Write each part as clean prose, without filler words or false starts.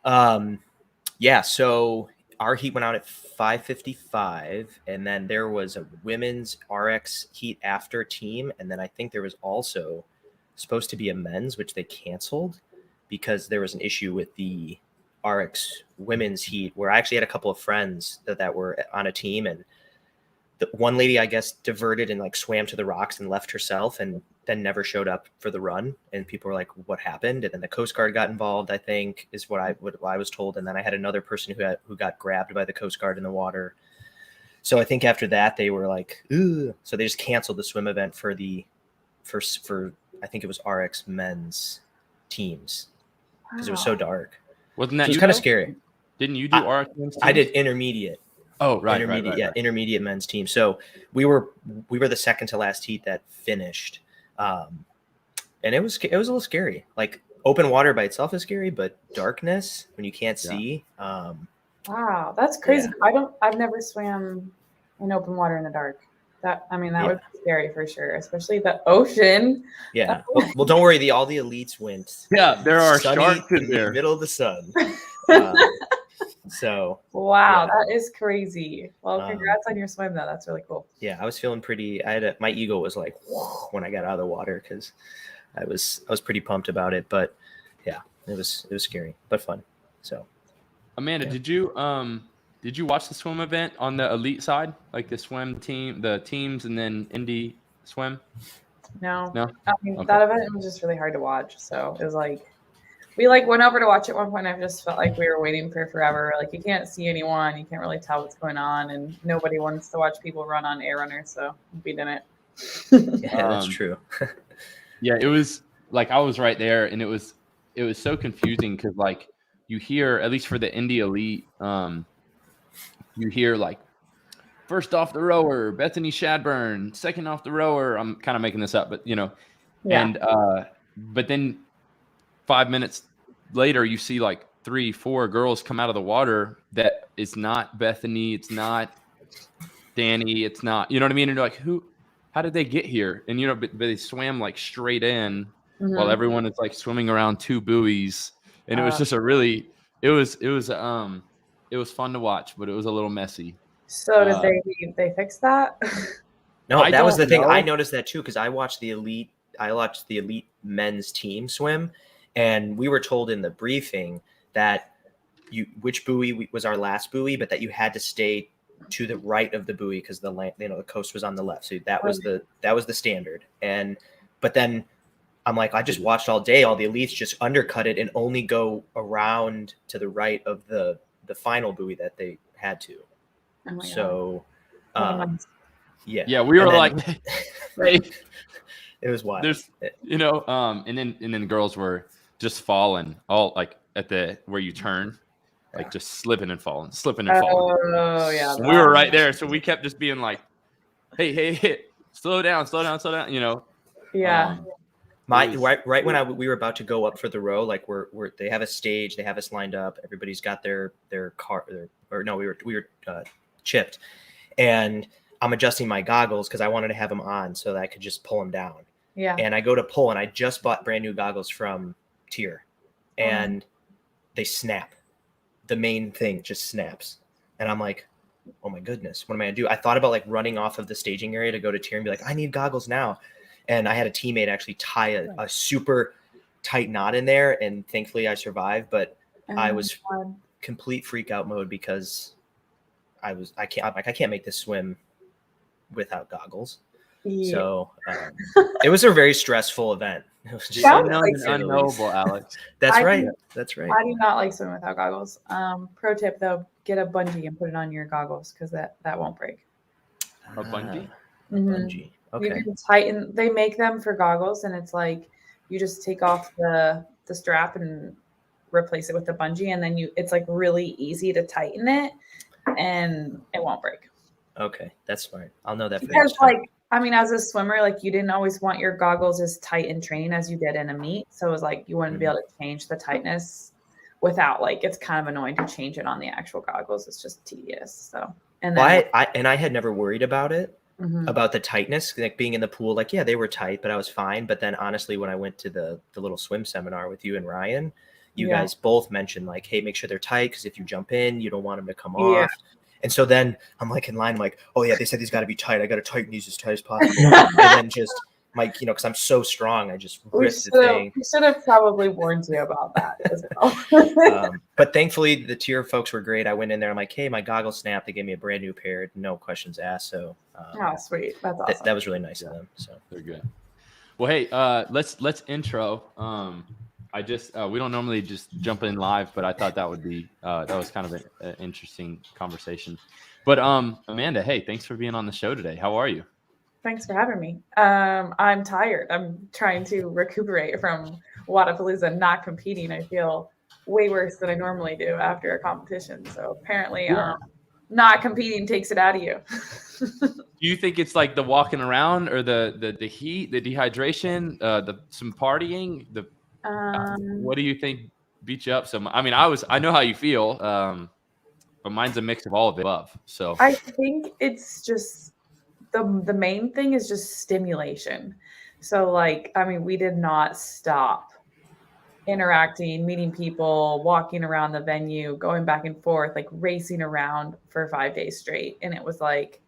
Yeah, so our heat went out at 5:55, and then there was a women's RX heat after team, and then I think there was also supposed to be a men's, which they canceled because there was an issue with the RX women's heat, where I actually had a couple of friends that were on a team, and the one lady, I guess, diverted and like swam to the rocks and left herself, and then never showed up for the run. And people were like, "What happened?" And then the Coast Guard got involved, I think, is what I was told. And then I had another person who got grabbed by the Coast Guard in the water. So I think after that they were like, "Ooh," so they just canceled the swim event for I think it was RX men's teams because it was so dark. Wasn't that so it was kind of scary? Didn't you do RX men's teams? I did intermediate. Oh, right. Intermediate men's team. So we were the second to last heat that finished, and it was a little scary. Like open water by itself is scary, but darkness when you can't see. Wow, that's crazy. Yeah. I've never swam in open water in the dark. That would be scary for sure, especially the ocean. Yeah. Well, don't worry. All the elites went. Yeah, there are sharks in the middle of the sun. So wow, that is crazy. Well, congrats on your swim though. That's really cool. Yeah, I was feeling pretty. My ego was like when I got out of the water because I was pretty pumped about it. But yeah, it was scary but fun. So Amanda, did you watch the swim event on the elite side, like the swim team, the teams, and then Indy swim? No. I mean, that event was just really hard to watch. So it was like. We went over to watch at one point. I just felt like we were waiting for forever. Like you can't see anyone, you can't really tell what's going on, and nobody wants to watch people run on air runners, so we didn't. Yeah, that's true. Yeah, it was like I was right there, and it was so confusing because like you hear, at least for the Indy Elite, you hear like first off the rower, Bethany Shadburn, second off the rower. I'm kind of making this up, but and but then 5 minutes later, you see like 3-4 girls come out of the water that is not Bethany, it's not Danny, it's not, you know what I mean? And you're like, how did they get here? And, but they swam like straight in while everyone is like swimming around two buoys. And it was just it was fun to watch, but it was a little messy. So did they fix that? No, that was the thing. I noticed that too, because I watched the elite men's team swim. And we were told in the briefing that which buoy was our last buoy, but that you had to stay to the right of the buoy because the coast was on the left. So that was the standard. But then I'm like, I just watched all day. All the elites just undercut it and only go around to the right of the final buoy that they had to. Oh my so, yeah, we were like, hey. It was wild. There's, and then girls were just falling all like at where you turn, like just slipping and falling. Oh yeah. We were right there, so we kept just being like, "Hey, slow down." Yeah. Right when we were about to go up for the row, like they have a stage, they have us lined up, everybody's got their car, we were chipped, and I'm adjusting my goggles because I wanted to have them on so that I could just pull them down. Yeah. And I go to pull, and I just bought brand new goggles from Tier, and they snap. The main thing just snaps, and I'm like, "Oh my goodness, what am I gonna do?" I thought about like running off of the staging area to go to Tier and be like, "I need goggles now," and I had a teammate actually tie a super tight knot in there, and thankfully I survived. But I was complete freak out mode because I can't make this swim without goggles. Yeah. So it was a very stressful event. It was just unknowable, Alex. That's right. I do not like swimming without goggles. Pro tip though, get a bungee and put it on your goggles because that won't break. A bungee? Bungee. Okay. You can tighten. They make them for goggles, and it's like you just take off the strap and replace it with the bungee, and then it's like really easy to tighten it, and it won't break. Okay, that's smart. I'll know that. Because as a swimmer, like you didn't always want your goggles as tight in training as you did in a meet. So it was like you wouldn't be able to change the tightness without it's kind of annoying to change it on the actual goggles. It's just tedious. So I had never worried about it, about the tightness, like being in the pool. Like, yeah, they were tight, but I was fine. But then honestly, when I went to the little swim seminar with you and Ryan, you guys both mentioned like, hey, make sure they're tight, because if you jump in, you don't want them to come Yeah. off. And so then I'm like in line, I'm like, oh yeah, they said these got to be tight. I got to tighten these as tight as possible. And then just like, because I'm so strong, I just ripped the thing. We should have probably warned you about that as well. But thankfully, the tier folks were great. I went in there, I'm like, hey, my goggles snapped. They gave me a brand new pair, no questions asked. So oh, sweet. That's awesome. That was really nice of them. So they're good. Well, hey, let's intro. I just we don't normally just jump in live, but I thought that would be that was kind of an interesting conversation. But Amanda, hey, thanks for being on the show today. How are you? Thanks for having me. I'm tired. I'm trying to recuperate from Wodapalooza not competing. I feel way worse than I normally do after a competition. So apparently not competing takes it out of you. Do you think it's like the walking around or the heat, the dehydration, some partying? What do you think beat you up so much? I mean, I know how you feel, but mine's a mix of all of the above. So I think it's just the main thing is just stimulation. So like, I mean, we did not stop interacting, meeting people, walking around the venue, going back and forth, like racing around for 5 days straight. And it was like,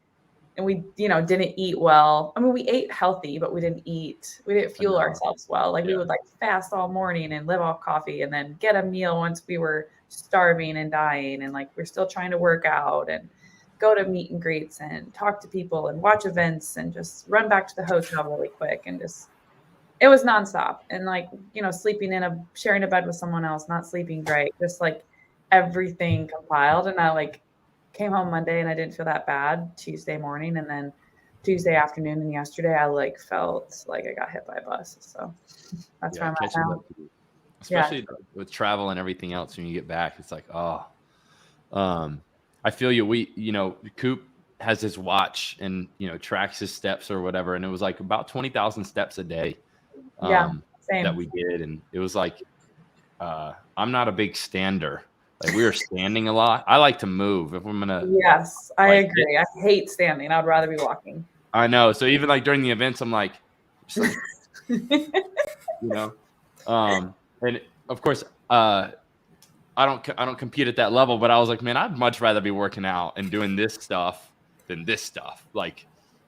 and we, didn't eat well. I mean, we ate healthy, but we didn't fuel ourselves well. Like we would like fast all morning and live off coffee and then get a meal once we were starving and dying. And like, we're still trying to work out and go to meet and greets and talk to people and watch events and just run back to the hotel really quick. And just, it was nonstop. And like, sharing a bed with someone else, not sleeping great, just like everything compiled. And I like came home Monday and I didn't feel that bad Tuesday morning. And then Tuesday afternoon and yesterday, I like felt like I got hit by a bus. So that's where I'm at now. Especially with travel and everything else. When you get back, it's like, I feel you. Coop has his watch and, tracks his steps or whatever. And it was like about 20,000 steps a day same. that we did. And it was like, I'm not a big stander. Like we were standing a lot. I like to move if I'm going to. Yes, I agree. I hate standing. I'd rather be walking. I know. So even like during the events, I'm like, and of course, I don't compete at that level, but I was like, man, I'd much rather be working out and doing this stuff than this stuff. Like,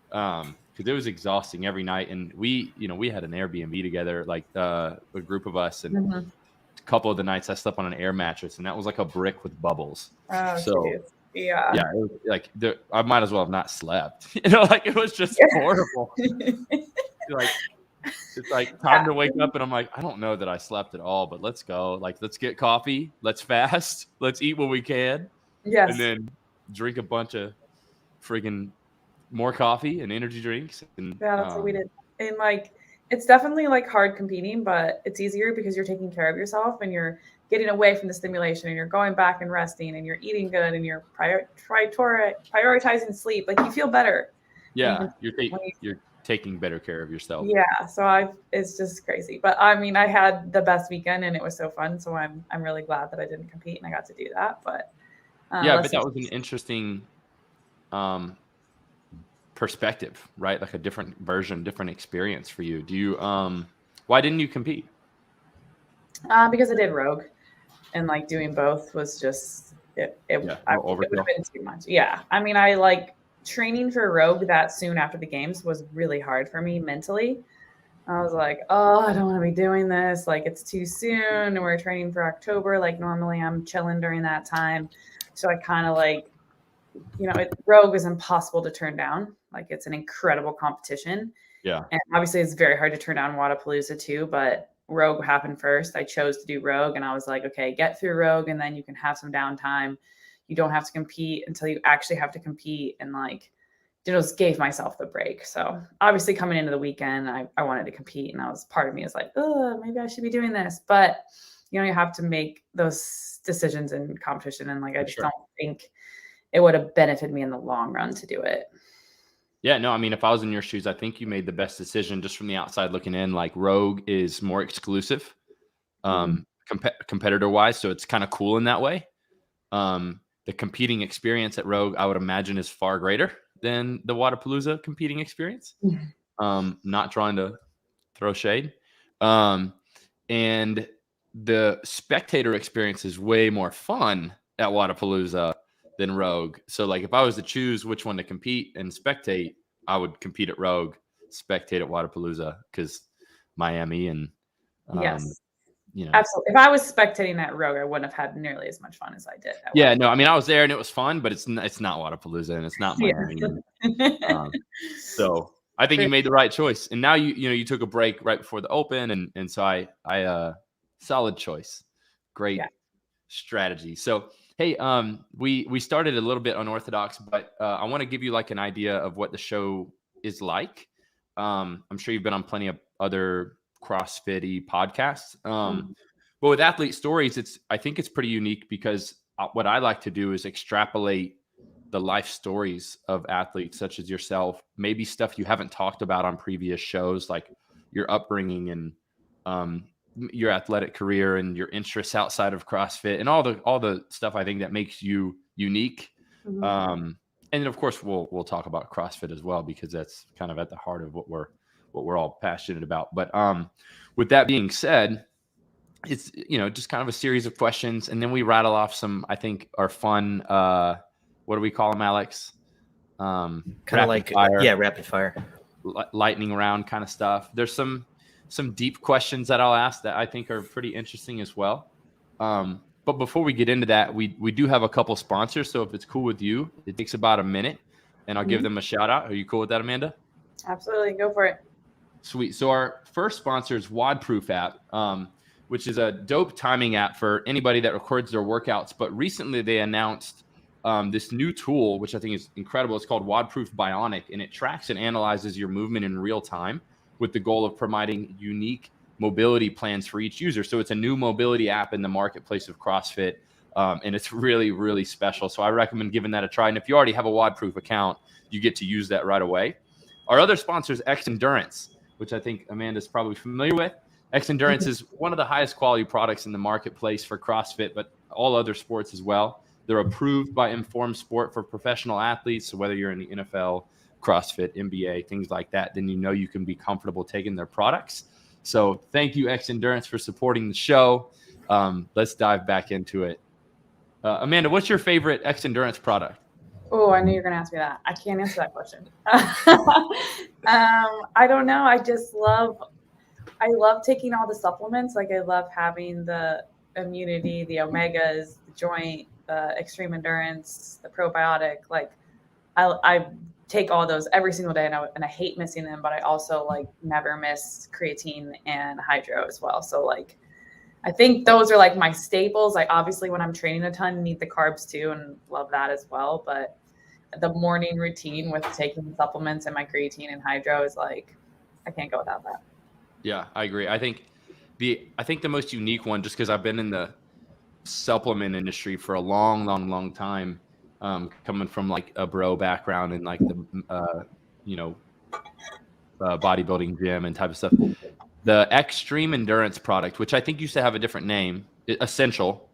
because it was exhausting every night. And we had an Airbnb together, like a group of us, and a couple of the nights I slept on an air mattress, and that was like a brick with bubbles. Oh, so geez. Yeah, it was like I might as well have not slept. Like it was just horrible. It's like time to wake up, and I'm like, I don't know that I slept at all, but let's go. Like, let's get coffee, let's fast, let's eat what we can, yes, and then drink a bunch of friggin' more coffee and energy drinks. And that's what we did. And like, it's definitely like hard competing, but it's easier because you're taking care of yourself and you're getting away from the stimulation and you're going back and resting and you're eating good and you're prioritizing sleep. Like you feel better. Yeah, you're taking better care of yourself. Yeah, so it's just crazy. But I mean, I had the best weekend and it was so fun. So I'm really glad that I didn't compete and I got to do that. But but that was an interesting perspective, right? Like a different version, different experience for you. Do you why didn't you compete? Because I did Rogue, and like doing both was just it would have been too much. Yeah, I mean, I like training for Rogue that soon after the games was really hard for me mentally. I was like, oh, I don't want to be doing this. Like, it's too soon. And we're training for October. Like, normally I'm chilling during that time. So I kind of like, Rogue is impossible to turn down. Like, it's an incredible competition. Yeah. And obviously it's very hard to turn down Wodapalooza too, but Rogue happened first. I chose to do Rogue and I was like, okay, get through Rogue and then you can have some downtime. You don't have to compete until you actually have to compete, and like, just gave myself the break. So obviously coming into the weekend, I wanted to compete, and part of me is like, oh, maybe I should be doing this. But you have to make those decisions in competition. And like, I just don't think it would have benefited me in the long run to do it. Yeah, no, I mean, if I was in your shoes, I think you made the best decision just from the outside looking in. Like Rogue is more exclusive, competitor wise. So it's kind of cool in that way. The competing experience at Rogue, I would imagine, is far greater than the Wodapalooza competing experience. Not trying to throw shade. And the spectator experience is way more fun at Wodapalooza than Rogue. So like if I was to choose which one to compete and spectate, I would compete at Rogue, spectate at Wodapalooza, because Miami and yes. You know, absolutely. If I was spectating at Rogue, I wouldn't have had nearly as much fun as I did. Yeah, no, I mean, I was there and it was fun, but it's not Wodapalooza and it's not Miami. So I think you made the right choice. And now you took a break right before the Open, and so I solid choice, great strategy. So hey, we started a little bit unorthodox, but I want to give you like an idea of what the show is like. I'm sure you've been on plenty of other CrossFit-y podcasts. But with Athlete Stories, I think it's pretty unique because what I like to do is extrapolate the life stories of athletes such as yourself, maybe stuff you haven't talked about on previous shows, like your upbringing and your athletic career and your interests outside of CrossFit and all the stuff I think that makes you unique. And then of course we'll talk about CrossFit as well, because that's kind of at the heart of what we're all passionate about. But with that being said, it's just kind of a series of questions, and then we rattle off some I think are fun. What do we call them, Alex? Kind of like fire. Rapid fire, lightning round kind of stuff. There's some deep questions that I'll ask that I think are pretty interesting as well. But before we get into that, we do have a couple sponsors. So if it's cool with you, it takes about a minute, and I'll give them a shout out. Are you cool with that, Amanda? Absolutely, go for it. Sweet. So our first sponsor is WODproof app, which is a dope timing app for anybody that records their workouts. But recently they announced this new tool, which I think is incredible. It's called WODproof Bionic, and it tracks and analyzes your movement in real time with the goal of providing unique mobility plans for each user. So it's a new mobility app in the marketplace of CrossFit, and it's really, really special. So I recommend giving that a try. And if you already have a WODproof account, you get to use that right away. Our other sponsor is X Endurance, which I think Amanda's probably familiar with. X Endurance is one of the highest quality products in the marketplace for CrossFit, but all other sports as well. They're approved by Informed Sport for professional athletes. So whether you're in the NFL, CrossFit, NBA, things like that, then you can be comfortable taking their products. So thank you, X Endurance, for supporting the show. Let's dive back into it. Amanda, what's your favorite X Endurance product? Oh, I knew you were going to ask me that. I can't answer that question. I don't know. I love taking all the supplements. Like I love having the immunity, the omegas, the joint, the extreme endurance, the probiotic. Like I take all those every single day, and I hate missing them, but I also like never miss creatine and hydro as well. So like, I think those are like my staples. Like obviously when I'm training a ton, need the carbs too, and love that as well. But the morning routine with taking supplements and my creatine and hydro is like, I can't go without that. Yeah, I agree. I think the most unique one, just because I've been in the supplement industry for a long time, coming from like a bro background and like the bodybuilding gym and type of stuff. The Extreme Endurance product, which I think used to have a different name, Essential.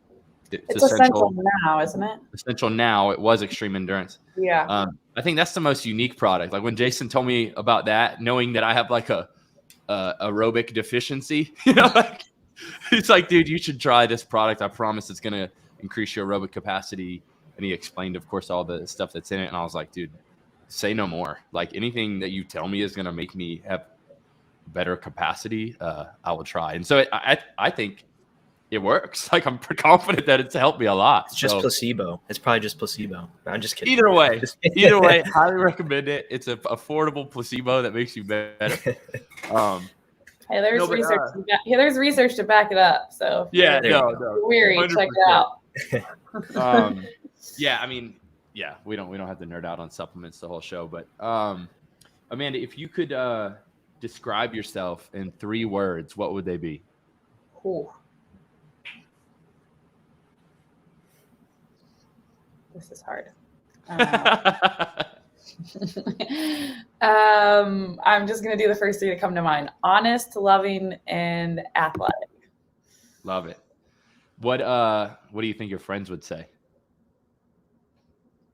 It's Essential now, isn't it? Essential now. It was Extreme Endurance. Yeah. I think that's the most unique product. Like when Jason told me about that, knowing that I have like a aerobic deficiency, it's like, dude, you should try this product. I promise it's going to increase your aerobic capacity. And he explained, of course, all the stuff that's in it. And I was like, dude, say no more. Like anything that you tell me is going to make me have better capacity, I will try. And so I think it works. Like I'm pretty confident that it's helped me a lot. It's just placebo. It's probably just placebo. I'm just kidding. Either way, highly recommend it. It's an affordable placebo that makes you better. Hey, there's research. There's research to back it up. So yeah, weary, 100%. Check it out. Yeah, I mean, yeah, we don't have to nerd out on supplements the whole show, but Amanda, if you could describe yourself in 3 words, what would they be? Ooh. This is hard. I'm just going to do the first 3 to come to mind. Honest, loving, and athletic. Love it. What do you think your friends would say?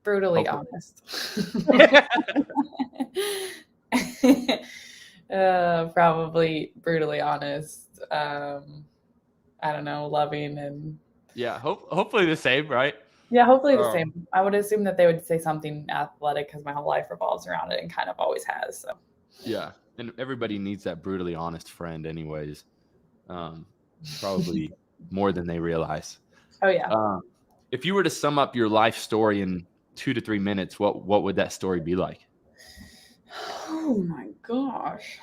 Brutally honest. Probably brutally honest. I don't know, loving and Yeah, hopefully the same, right? Yeah, hopefully the same. I would assume that they would say something athletic because my whole life revolves around it and kind of always has. So Yeah, and everybody needs that brutally honest friend, anyways. Probably more than they realize. Oh yeah. If you were to sum up your life story in 2 to 3 minutes, what would that story be like? Oh my gosh.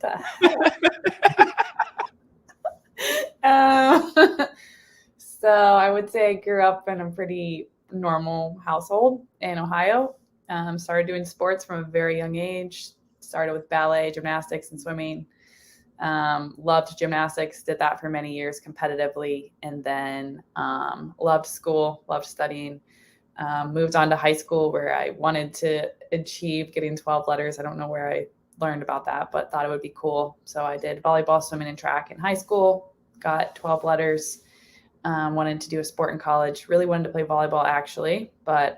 The hell? So I would say I grew up in a pretty normal household in Ohio. Started doing sports from a very young age. Started with ballet, gymnastics, and swimming. Loved gymnastics, did that for many years competitively, and then loved school, loved studying. Moved on to high school where I wanted to achieve getting 12 letters. I don't know where I learned about that, but thought it would be cool. So I did volleyball, swimming, and track in high school, got 12 letters. Wanted to do a sport in college. Really wanted to play volleyball, actually, but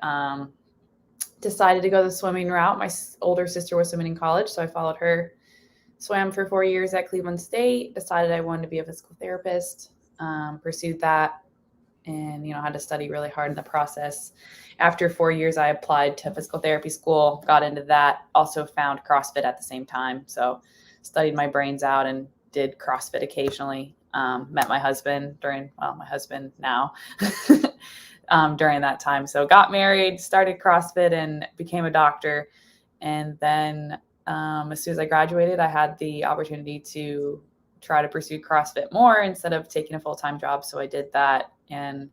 decided to go the swimming route. My older sister was swimming in college, so I followed her. Swam for 4 years at Cleveland State. Decided I wanted to be a physical therapist. Pursued that, and had to study really hard in the process. After 4 years, I applied to physical therapy school. Got into that. Also found CrossFit at the same time. So studied my brains out and did CrossFit occasionally. Met my husband my husband now during that time. So got married, started CrossFit, and became a doctor. And then as soon as I graduated, I had the opportunity to try to pursue CrossFit more instead of taking a full-time job. So I did that. And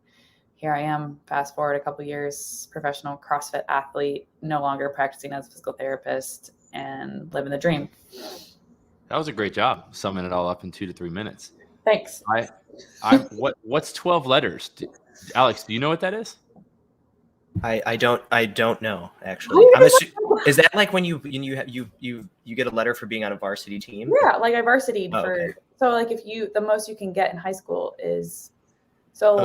here I am, fast forward a couple years, professional CrossFit athlete, no longer practicing as a physical therapist, and living the dream. That was a great job summing it all up in 2 to 3 minutes. Thanks. What's 12 letters? Alex, do you know what that is? I don't know, actually. Is that like when you get a letter for being on a varsity team? Yeah, like I varsitied okay. So like if the most you can get in high school is so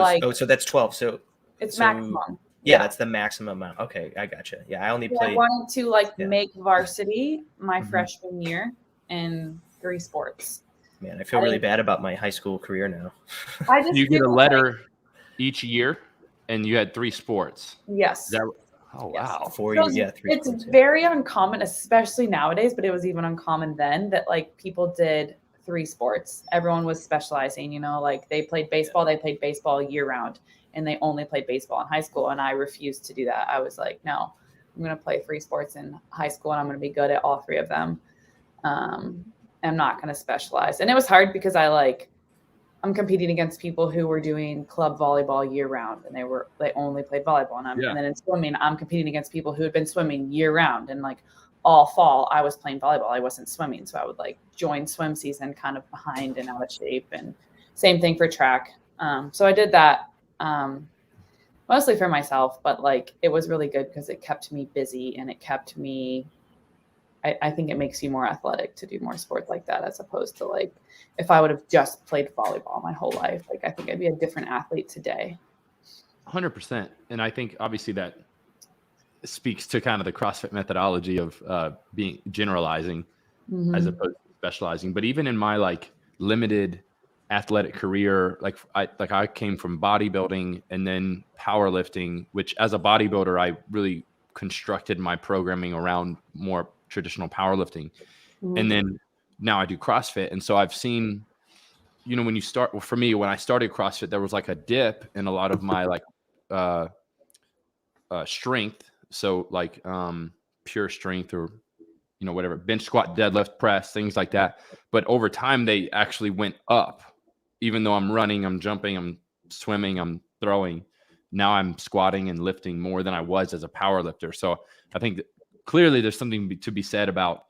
that's 12. So it's maximum. Yeah, that's the maximum amount. Okay, I gotcha. Yeah, I only played. I wanted to make varsity my freshman year in 3 sports. Man, I feel really bad about my high school career now. You get a letter each year, and you had 3 sports. Yes. Oh, wow. 4 years, yeah. 3 it's sports, very uncommon, especially nowadays, but it was even uncommon then that like people did 3 sports. Everyone was specializing, like they played baseball, they played baseball year round, and they only played baseball in high school. And I refused to do that. I was like, no, I'm going to play 3 sports in high school and I'm going to be good at all 3 of them. I'm not going to specialize. And it was hard because I'm competing against people who were doing club volleyball year round, and they only played volleyball. And then in swimming, I'm competing against people who had been swimming year round, and like all fall I was playing volleyball. I wasn't swimming. So I would join swim season kind of behind and out of shape, and same thing for track. So I did that mostly for myself, but it was really good because it kept me busy, and it kept me, I think it makes you more athletic to do more sports like that, as opposed to if I would have just played volleyball my whole life. I think I'd be a different athlete today. 100%. And I think obviously that speaks to kind of the CrossFit methodology of being generalizing as opposed to specializing. But even in my limited athletic career, I came from bodybuilding and then powerlifting, which as a bodybuilder, I really constructed my programming around more traditional powerlifting. And then now I do CrossFit. And so I've seen, when you start, for me, when I started CrossFit, there was a dip in a lot of my strength. So pure strength or, whatever, bench, squat, deadlift, press, things like that. But over time, they actually went up. Even though I'm running, I'm jumping, I'm swimming, I'm throwing. Now I'm squatting and lifting more than I was as a power lifter. So I think that clearly there's something to be said about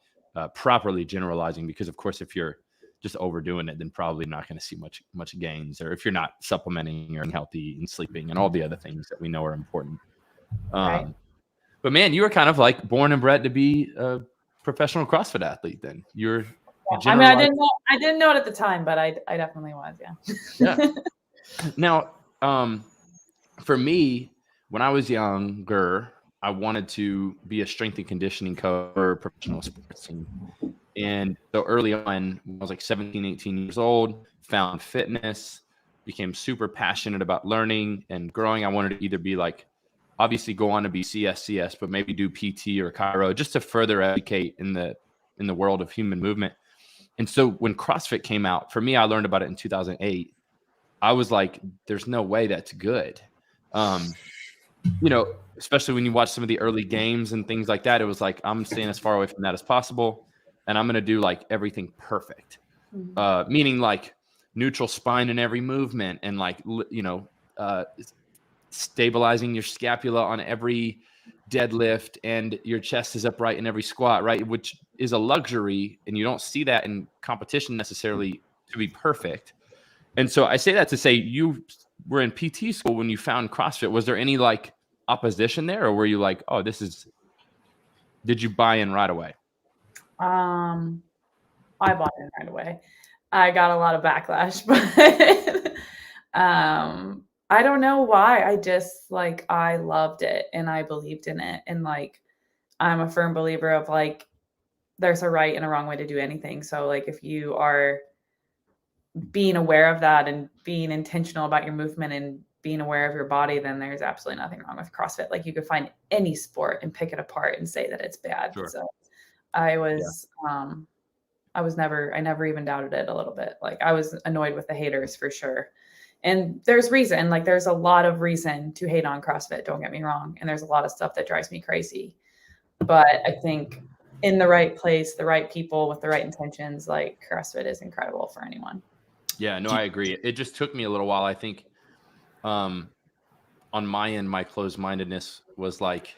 properly generalizing, because of course, if you're just overdoing it, then probably not going to see much gains, or if you're not supplementing or healthy and sleeping and all the other things that we know are important. Right. But man, you were kind of born and bred to be a professional CrossFit athlete. Then you're. I mean, I didn't know it at the time, but I definitely was. Yeah. Now, for me, when I was younger, I wanted to be a strength and conditioning coach for professional sports. And so early on, when I was 17, 18 years old, found fitness, became super passionate about learning and growing. I wanted to either be like, obviously go on to be CS, but maybe do PT or chiro just to further educate in the world of human movement. And so when CrossFit came out, for me, I learned about it in 2008. I was like, there's no way that's good. You know, especially when you watch some of the early games and things like that, it was like, I'm staying as far away from that as possible. And I'm going to do like everything perfect. Meaning like neutral spine in every movement and like, you know, stabilizing your scapula on every deadlift and your chest is upright in every squat, right? Which is a luxury. And you don't see that in competition necessarily to be perfect. And so I say that to say you were in PT school when you found CrossFit. Was there any like opposition there, or were you like, oh, did you buy in right away? I bought in right away. I got a lot of backlash, but I don't know why. I just like, I loved it and I believed in it. And like, I'm a firm believer of like, there's a right and a wrong way to do anything. So like, if you are being aware of that and being intentional about your movement and being aware of your body, then there's absolutely nothing wrong with CrossFit. Like you could find any sport and pick it apart and say that it's bad. Sure. So I never even doubted it a little bit. Like I was annoyed with the haters for sure. And there's reason, like there's a lot of reason to hate on CrossFit. Don't get me wrong. And there's a lot of stuff that drives me crazy, but I think in the right place, the right people with the right intentions, like CrossFit is incredible for anyone. Yeah, no, I agree. It just took me a little while. I think on my end, my closed-mindedness was like,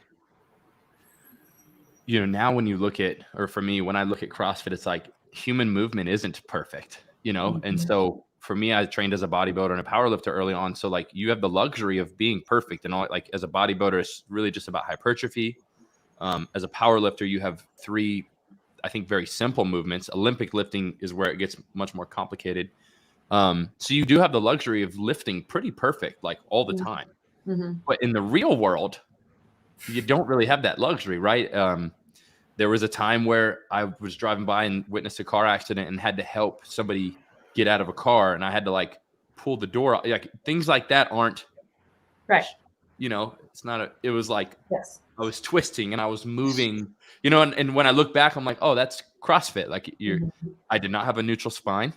you know, now when you look at, or for me, when I look at CrossFit, it's like human movement isn't perfect, you know? Mm-hmm. And so for me, I trained as a bodybuilder and a powerlifter early on. So like you have the luxury of being perfect and all. Like as a bodybuilder, it's really just about hypertrophy. As a powerlifter, you have 3, I think, very simple movements. Olympic lifting is where it gets much more complicated. So you do have the luxury of lifting pretty perfect, like all the time. Mm-hmm. But in the real world, you don't really have that luxury, right? There was a time where I was driving by and witnessed a car accident and had to help somebody get out of a car. And I had to like pull the door out. Like things like that aren't right. You know, it was like, yes, I was twisting and I was moving, you know, and when I look back, I'm like, oh, that's CrossFit. Like I did not have a neutral spine.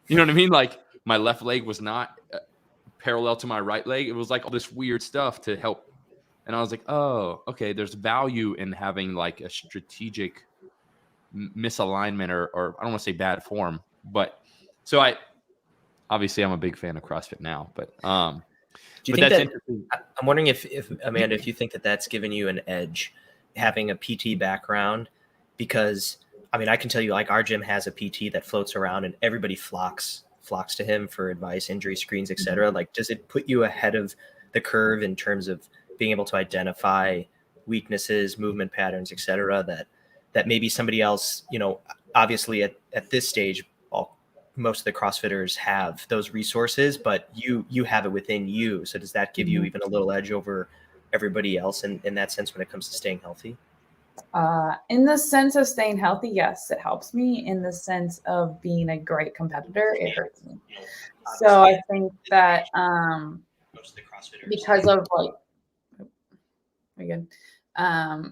You know what I mean? Like my left leg was not parallel to my right leg. It was like all this weird stuff to help. And I was like, oh, okay, there's value in having like a strategic misalignment or I don't want to say bad form. But so I'm a big fan of CrossFit now, but do you think that, I'm wondering if Amanda, if you think that that's given you an edge having a PT background, because I mean, I can tell you like our gym has a PT that floats around and everybody flocks to him for advice, injury screens, etc. Like, does it put you ahead of the curve in terms of being able to identify weaknesses, movement patterns, etc. that maybe somebody else, you know, obviously at this stage, most of the CrossFitters have those resources, but you have it within you. So does that give you even a little edge over everybody else in that sense when it comes to staying healthy? In the sense of staying healthy, yes, it helps me. In the sense of being a great competitor, it hurts me. So I think that because of like, again,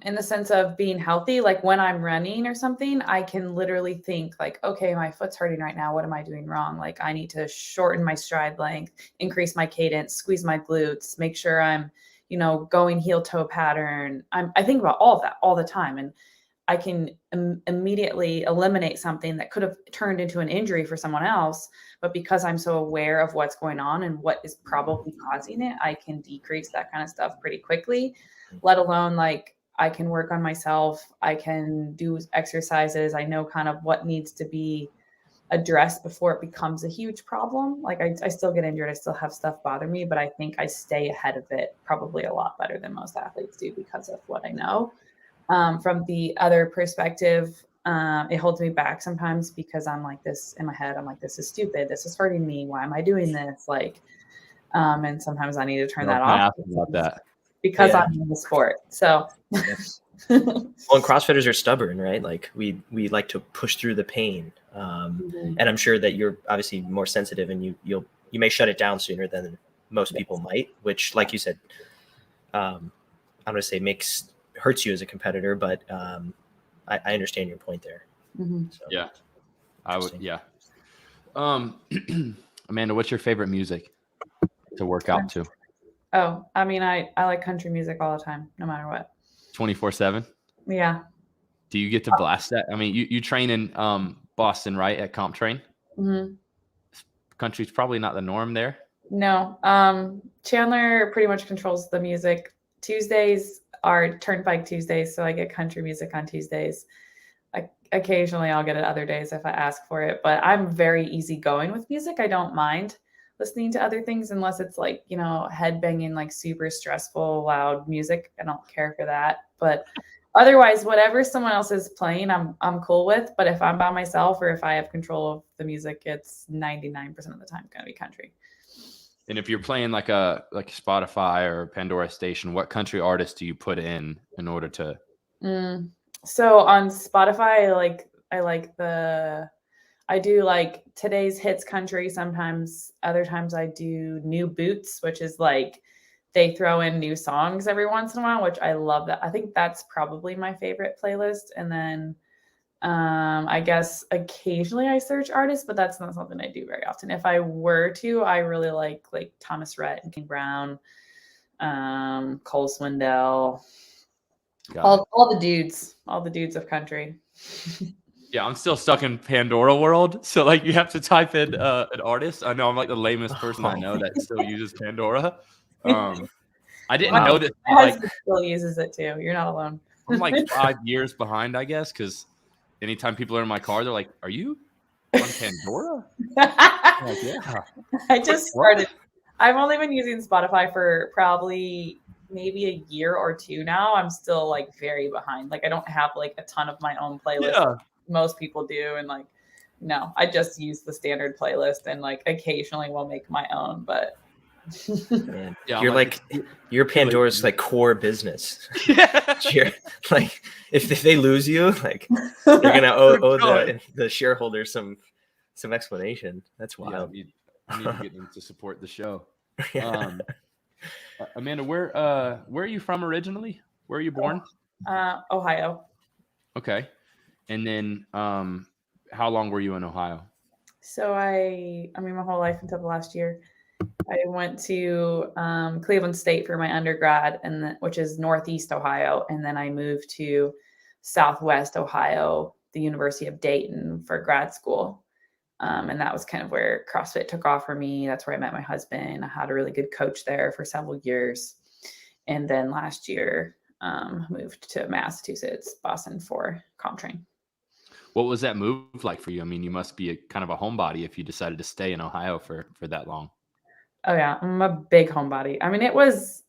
in the sense of being healthy, like when I'm running or something, I can literally think like, okay, my foot's hurting right now. What am I doing wrong? Like I need to shorten my stride length, increase my cadence, squeeze my glutes, make sure I'm, you know, going heel toe pattern. I think about all of that all the time. And I can immediately eliminate something that could have turned into an injury for someone else. But because I'm so aware of what's going on and what is probably causing it, I can decrease that kind of stuff pretty quickly, let alone like I can work on myself. I can do exercises. I know kind of what needs to be addressed before it becomes a huge problem. Like I still get injured. I still have stuff bother me, but I think I stay ahead of it probably a lot better than most athletes do because of what I know. From the other perspective, it holds me back sometimes because I'm like this in my head. I'm like, this is stupid. This is hurting me. Why am I doing this? Like, and sometimes I need to turn that off about that. because I'm in the sport. So, well, and CrossFitters are stubborn, right? Like we like to push through the pain. And I'm sure that you're obviously more sensitive and you'll you may shut it down sooner than most people might, which, like you said, I'm going to say hurts you as a competitor, but I understand your point there. Mm-hmm. So, yeah, I would. Yeah. Amanda, what's your favorite music to work out to? Oh, I mean, I like country music all the time, no matter what. 24/7? Yeah. Do you get to blast that? I mean, you train in Boston, right? At Comp Train? Mm-hmm. Country's probably not the norm there. No. Chandler pretty much controls the music. Tuesdays are Turnpike Tuesdays, so I get country music on Tuesdays. Occasionally I'll get it other days if I ask for it, but I'm very easygoing with music. I don't mind listening to other things unless it's like, you know, headbanging, like super stressful, loud music. I don't care for that. But otherwise, whatever someone else is playing, I'm cool with. But if I'm by myself or if I have control of the music, it's 99% of the time going to be country. And if you're playing like a Spotify or Pandora station, what country artist do you put in order to? So on Spotify, I do like today's hits country. Sometimes, other times I do new boots, which is like they throw in new songs every once in a while, which I love that. I think that's probably my favorite playlist. And then I guess occasionally I search artists, but that's not something I do very often. If I were to, I really like Thomas Rhett and King Brown, Cole Swindell, all the dudes of country. Yeah, I'm still stuck in Pandora world. So like you have to type in an artist. I know I'm like the lamest person I know that still uses Pandora. I didn't know that. My husband still uses it too. You're not alone. I'm like 5 years behind, I guess, because anytime people are in my car, they're like, "Are you on Pandora?" I'm like, yeah. I just started. I've only been using Spotify for probably maybe a year or two now. I'm still like very behind. Like I don't have like a ton of my own playlists. Yeah. Like most people do, and like no, I just use the standard playlist and like occasionally will make my own, but man, yeah, you're like your Pandora's like core business. You're, like if they lose you, like you're gonna owe the shareholders some explanation. That's wild. Yeah, I need to get them to support the show. Yeah. Amanda, where are you from originally? Where are you born? Ohio. Okay. And then how long were you in Ohio? So I mean my whole life until the last year. I went to Cleveland State for my undergrad, which is Northeast Ohio, and then I moved to Southwest Ohio, the University of Dayton, for grad school. And that was kind of where CrossFit took off for me. That's where I met my husband. I had a really good coach there for several years. And then last year, moved to Massachusetts, Boston for Comp Train. What was that move like for you? I mean, you must be kind of a homebody if you decided to stay in Ohio for that long. Oh yeah, I'm a big homebody. I mean, it was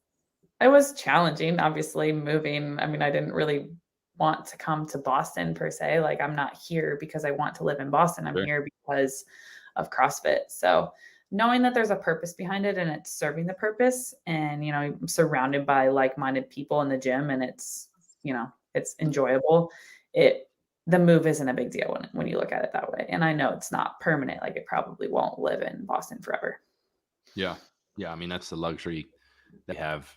challenging, obviously, moving. I mean, I didn't really want to come to Boston per se. Like I'm not here because I want to live in Boston. I'm here because of CrossFit. So knowing that there's a purpose behind it and it's serving the purpose, and you know, I'm surrounded by like-minded people in the gym and it's, you know, it's enjoyable. The move isn't a big deal when you look at it that way. And I know it's not permanent. Like it probably won't live in Boston forever. Yeah. Yeah. I mean, that's the luxury they have,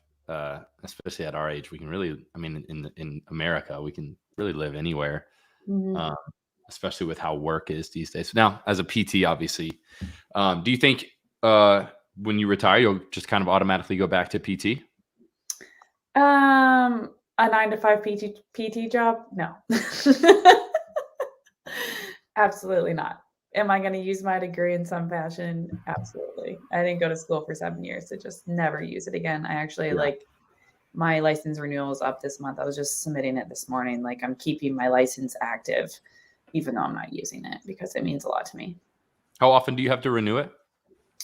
especially at our age. We can really, I mean, in America, we can really live anywhere, especially with how work is these days. Now, as a PT, obviously, do you think when you retire, you'll just kind of automatically go back to PT? A 9-to-5 PT job? No. Absolutely not. Am I going to use my degree in some fashion? Absolutely. I didn't go to school for 7 years to just never use it again. I actually like my license renewal is up this month. I was just submitting it this morning. Like I'm keeping my license active, even though I'm not using it because it means a lot to me. How often do you have to renew it?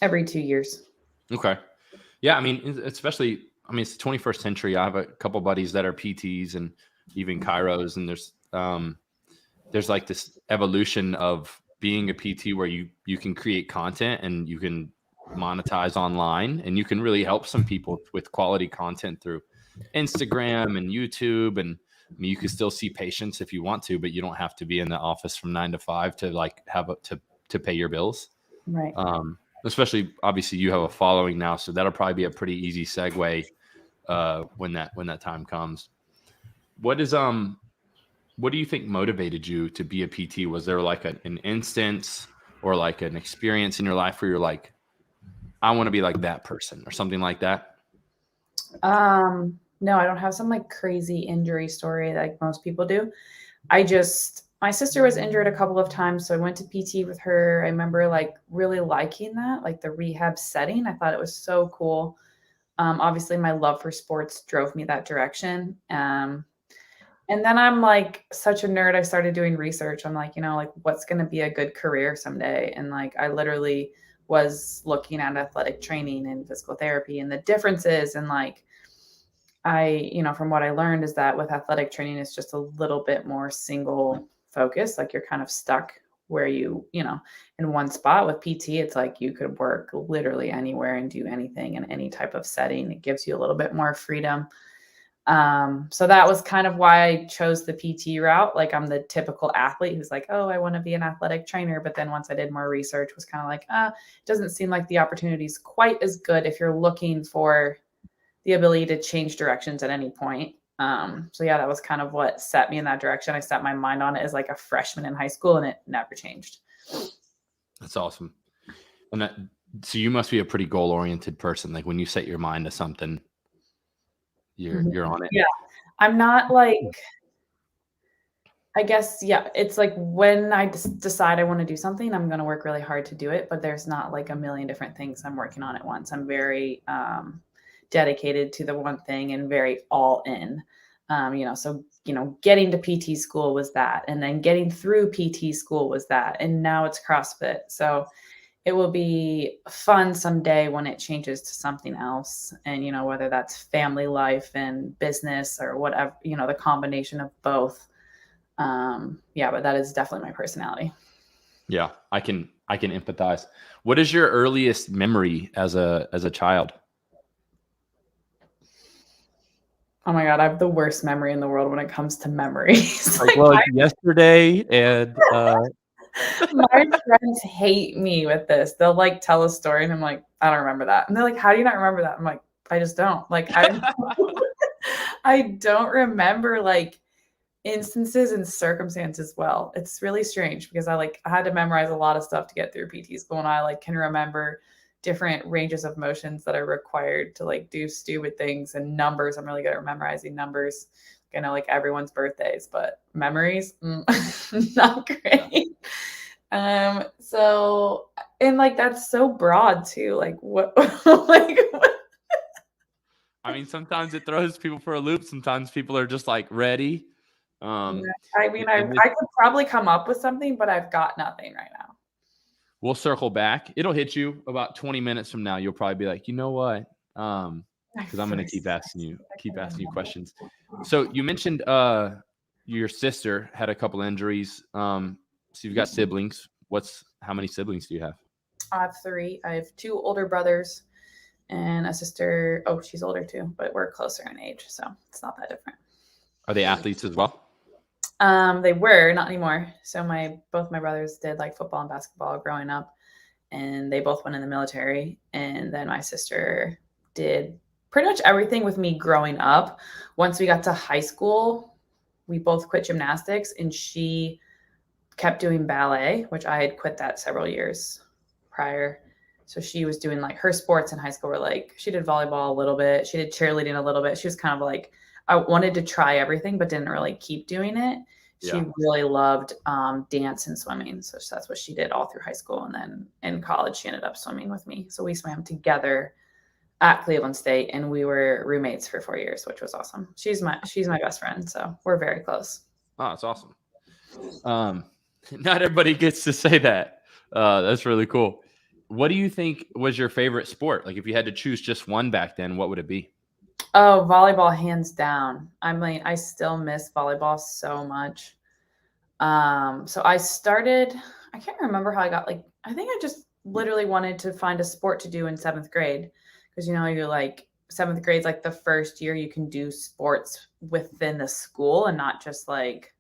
Every 2 years. Okay. Yeah. I mean, especially, I mean, it's the 21st century. I have a couple buddies that are PTs and even chiros, and there's like this evolution of being a PT where you can create content and you can monetize online and you can really help some people with quality content through Instagram and YouTube. And I mean, you can still see patients if you want to, but you don't have to be in the office from 9 to 5 to like have to pay your bills. Right. especially obviously you have a following now, so that'll probably be a pretty easy segue when that time comes. What do you think motivated you to be a PT? Was there like an instance or like an experience in your life where you're like, I want to be like that person or something like that? No, I don't have some like crazy injury story like most people do. My sister was injured a couple of times, so I went to PT with her. I remember like really liking that, like the rehab setting. I thought it was so cool. Obviously my love for sports drove me that direction. And then I'm like such a nerd. I started doing research. I'm like, like what's going to be a good career someday? And like, I literally was looking at athletic training and physical therapy and the differences. And like, from what I learned is that with athletic training, it's just a little bit more single focus. Like you're kind of stuck where in one spot. With PT, it's like you could work literally anywhere and do anything in any type of setting. It gives you a little bit more freedom. So that was kind of why I chose the PT route. Like I'm the typical athlete who's like, oh, I want to be an athletic trainer. But then once I did more research, was kind of like, it doesn't seem like the opportunity is quite as good if you're looking for the ability to change directions at any point. So yeah, that was kind of what set me in that direction. I set my mind on it as like a freshman in high school and it never changed. That's awesome. And so you must be a pretty goal-oriented person. Like when you set your mind to something, you're on it. Yeah. I'm not like, I guess, yeah, it's like when I decide I want to do something, I'm going to work really hard to do it, but there's not like a million different things I'm working on at once. I'm very dedicated to the one thing and very all in. So getting to PT school was that, and then getting through PT school was that, and now it's CrossFit. So it will be fun someday when it changes to something else. And, whether that's family life and business or whatever, the combination of both. But that is definitely my personality. Yeah, I can empathize. What is your earliest memory as a child? Oh my God, I have the worst memory in the world when it comes to memories. Yesterday and my friends hate me with this. They'll like tell a story and I'm like, I don't remember that. And they're like, how do you not remember that? I'm like, I just don't. Like I don't remember like instances and circumstances well. It's really strange because I had to memorize a lot of stuff to get through PT school, and I like can remember different ranges of motions that are required to like do stupid things, and numbers. I'm really good at memorizing numbers. I know like everyone's birthdays, but memories, not great. So, and like that's so broad too. Like what like what? I mean, sometimes it throws people for a loop. Sometimes people are just like ready. I could probably come up with something, but I've got nothing right now. We'll circle back. It'll hit you about 20 minutes from now. You'll probably be like, you know what? Because I'm going to keep asking you questions. So you mentioned your sister had a couple injuries. So you've got siblings. How many siblings do you have? I have 3. I have 2 older brothers and a sister. Oh, she's older too, but we're closer in age, so it's not that different. Are they athletes as well? They were, not anymore. So both my brothers did like football and basketball growing up, and they both went in the military. And then my sister did pretty much everything with me growing up. Once we got to high school, we both quit gymnastics, and she kept doing ballet, which I had quit that several years prior. So she was doing like her sports in high school were like, she did volleyball a little bit. She did cheerleading a little bit. She was kind of like, I wanted to try everything, but didn't really keep doing it. She really loved dance and swimming. So that's what she did all through high school. And then in college, she ended up swimming with me. So we swam together at Cleveland State, and we were roommates for 4 years, which was awesome. She's my best friend. So we're very close. Oh, that's awesome. Not everybody gets to say that. That's really cool. What do you think was your favorite sport? Like if you had to choose just one back then, what would it be? Oh, volleyball, hands down. I mean, I still miss volleyball so much. So I can't remember how I got I think I just literally wanted to find a sport to do in 7th grade. Because, you're like 7th grade's like the first year you can do sports within the school and not just like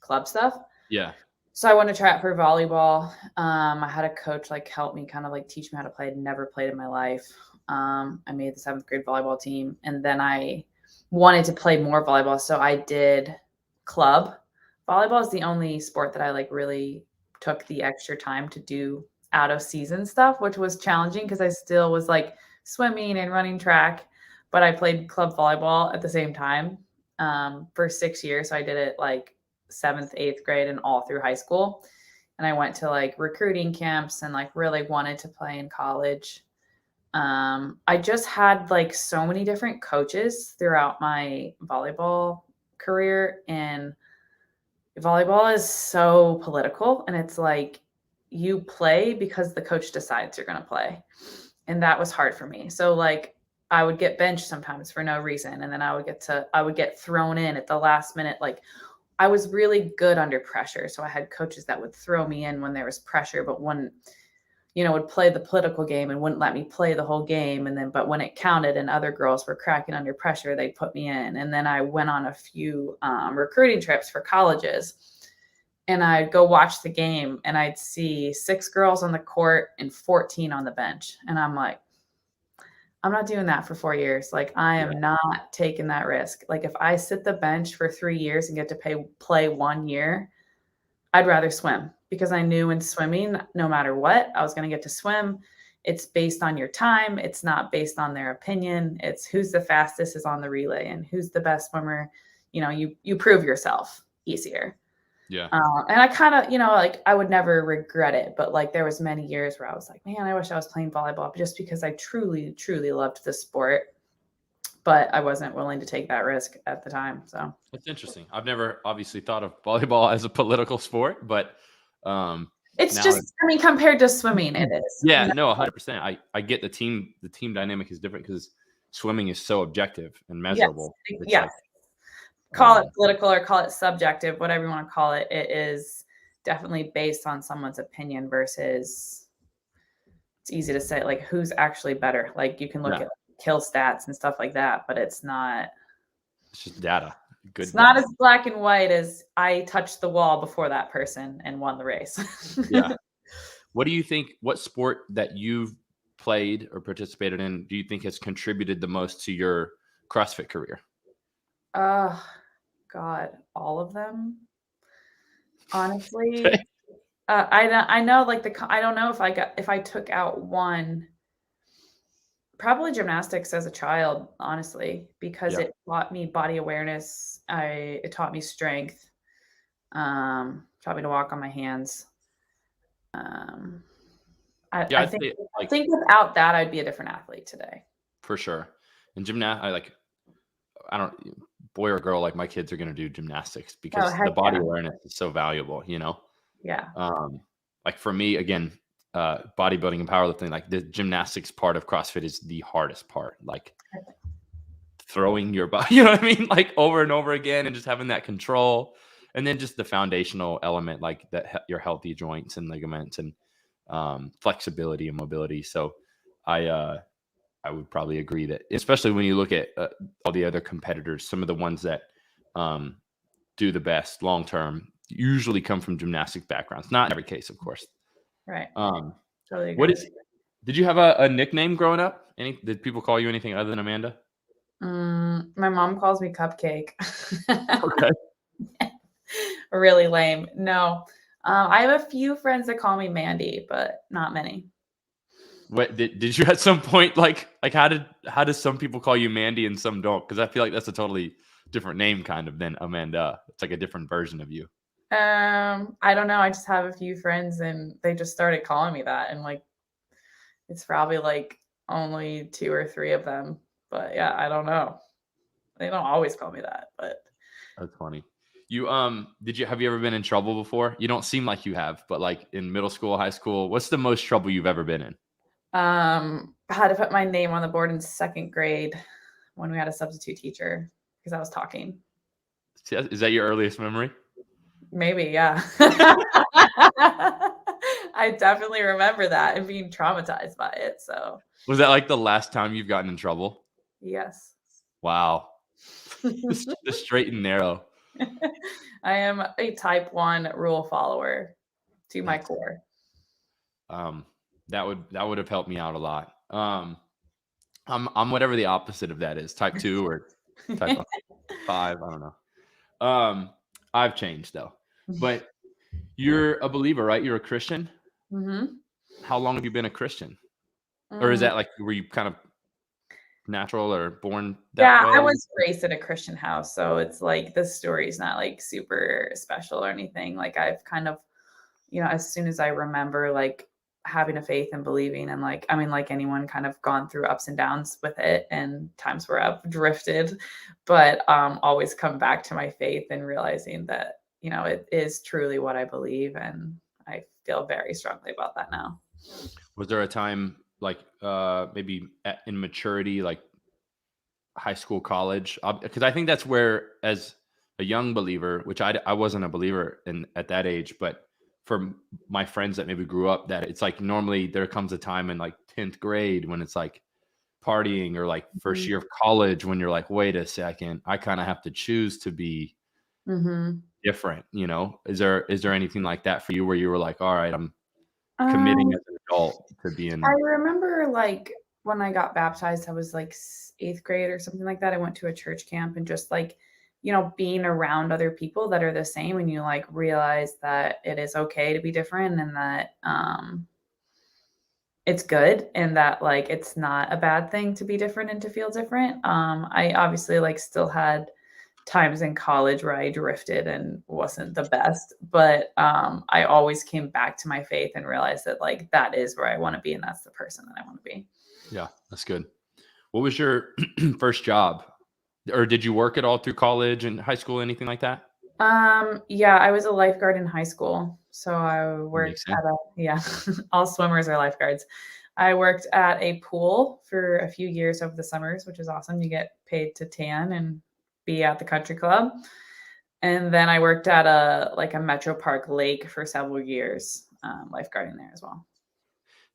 club stuff. Yeah. So I wanted to try out for volleyball. I had a coach like help me kind of like teach me how to play. I'd never played in my life. I made the 7th grade volleyball team, and then I wanted to play more volleyball. So I did club. Volleyball is the only sport that I like really took the extra time to do out of season stuff, which was challenging because I still was like swimming and running track, but I played club volleyball at the same time for 6 years. So I did it like 7th, 8th grade and all through high school. And I went to like recruiting camps and like really wanted to play in college. I just had like so many different coaches throughout my volleyball career, and volleyball is so political, and it's like you play because the coach decides you're going to play. And that was hard for me. So like I would get benched sometimes for no reason, and then I would get thrown in at the last minute. Like I was really good under pressure. So I had coaches that would throw me in when there was pressure, but wouldn't, would play the political game and wouldn't let me play the whole game. And then, but when it counted and other girls were cracking under pressure, they'd put me in. And then I went on a few recruiting trips for colleges, and I'd go watch the game and I'd see 6 girls on the court and 14 on the bench. And I'm like, I'm not doing that for 4 years. Like I am not taking that risk. Like if I sit the bench for 3 years and get to play 1 year, I'd rather swim, because I knew in swimming, no matter what, I was going to get to swim. It's based on your time. It's not based on their opinion. It's who's the fastest is on the relay and who's the best swimmer. You prove yourself easier. Yeah. And I kind of, like I would never regret it. But like there was many years where I was like, man, I wish I was playing volleyball, just because I truly, truly loved the sport. But I wasn't willing to take that risk at the time. So that's interesting. I've never obviously thought of volleyball as a political sport, but it's just, compared to swimming, it is. Yeah, no, 100%. I get the team dynamic is different because swimming is so objective and measurable. Yes. Call it political or call it subjective, whatever you want to call it. It is definitely based on someone's opinion versus, it's easy to say like who's actually better. Like you can look at kill stats and stuff like that, but it's not. It's just data. Good. It's not as black and white as I touched the wall before that person and won the race. Yeah. What do you think? What sport that you've played or participated in do you think has contributed the most to your CrossFit career? God, all of them. Honestly, I know like I don't know if I took out one. Probably gymnastics as a child, honestly, because it taught me body awareness. It taught me strength. Taught me to walk on my hands. I think without that, I'd be a different athlete today. For sure. And I don't, boy or girl, like my kids are going to do gymnastics because the body awareness is so valuable, Yeah. Like for me, again, bodybuilding and powerlifting, like the gymnastics part of CrossFit is the hardest part. Like throwing your body, you know what I mean? Like over and over again and just having that control. And then just the foundational element, like that your healthy joints and ligaments and flexibility and mobility. So I would probably agree that, especially when you look at all the other competitors, some of the ones that do the best long term usually come from gymnastic backgrounds. Not in every case, of course. Right. Totally agree. Did you have a nickname growing up? Did people call you anything other than Amanda? My mom calls me Cupcake. Okay. Really lame. No. I have a few friends that call me Mandy, but not many. What did you at some point like how does some people call you Mandy and some don't? Because I feel like that's a totally different name kind of than Amanda. It's like a different version of you. I don't know. I just have a few friends and they just started calling me that, and like it's probably like only 2 or 3 of them. But yeah, I don't know. They don't always call me that, but that's funny. You have you ever been in trouble before? You don't seem like you have, but like in middle school, high school, what's the most trouble you've ever been in? I had to put my name on the board in 2nd grade when we had a substitute teacher because I was talking. Is that your earliest memory? Maybe, yeah. I definitely remember that and being traumatized by it. So was that like the last time you've gotten in trouble? Yes. Wow. The straight and narrow. I am a type 1 rule follower to my core. That would have helped me out a lot. I'm whatever the opposite of that is, type 2 or type 5. I don't know. I've changed though. But you're a believer, right? You're a Christian. Mm-hmm. How long have you been a Christian? Or is that like, were you kind of natural or born that way? I was raised in a Christian house, so it's like the story's not like super special or anything. Like I've kind of, as soon as I remember, like having a faith and believing, and like, I mean, like anyone, kind of gone through ups and downs with it, and times where I've drifted, but always come back to my faith and realizing that, it is truly what I believe, and I feel very strongly about that now. Was there a time like maybe in maturity, like high school, college? Because I think that's where, as a young believer, which I wasn't a believer at that age, but for my friends that maybe grew up, that it's like normally there comes a time in like 10th grade when it's like partying, or like first year of college when you're like, wait a second, I kind of have to choose to be different. Is there anything like that for you where you were like, all right, I'm committing as an adult to being? I remember like when I got baptized, I was like 8th grade or something like that. I went to a church camp, and just like, being around other people that are the same, and you like realize that it is okay to be different, and that it's good, and that like it's not a bad thing to be different and to feel different. I obviously like still had times in college where I drifted and wasn't the best, but I always came back to my faith and realized that like that is where I want to be, and that's the person that I want to be. Yeah, that's good. What was your first job? Or did you work at all through college and high school, anything like that? Yeah, I was a lifeguard in high school. So I worked at all swimmers are lifeguards. I worked at a pool for a few years over the summers, which is awesome. You get paid to tan and be at the country club. And then I worked at a Metro Park lake for several years, lifeguarding there as well.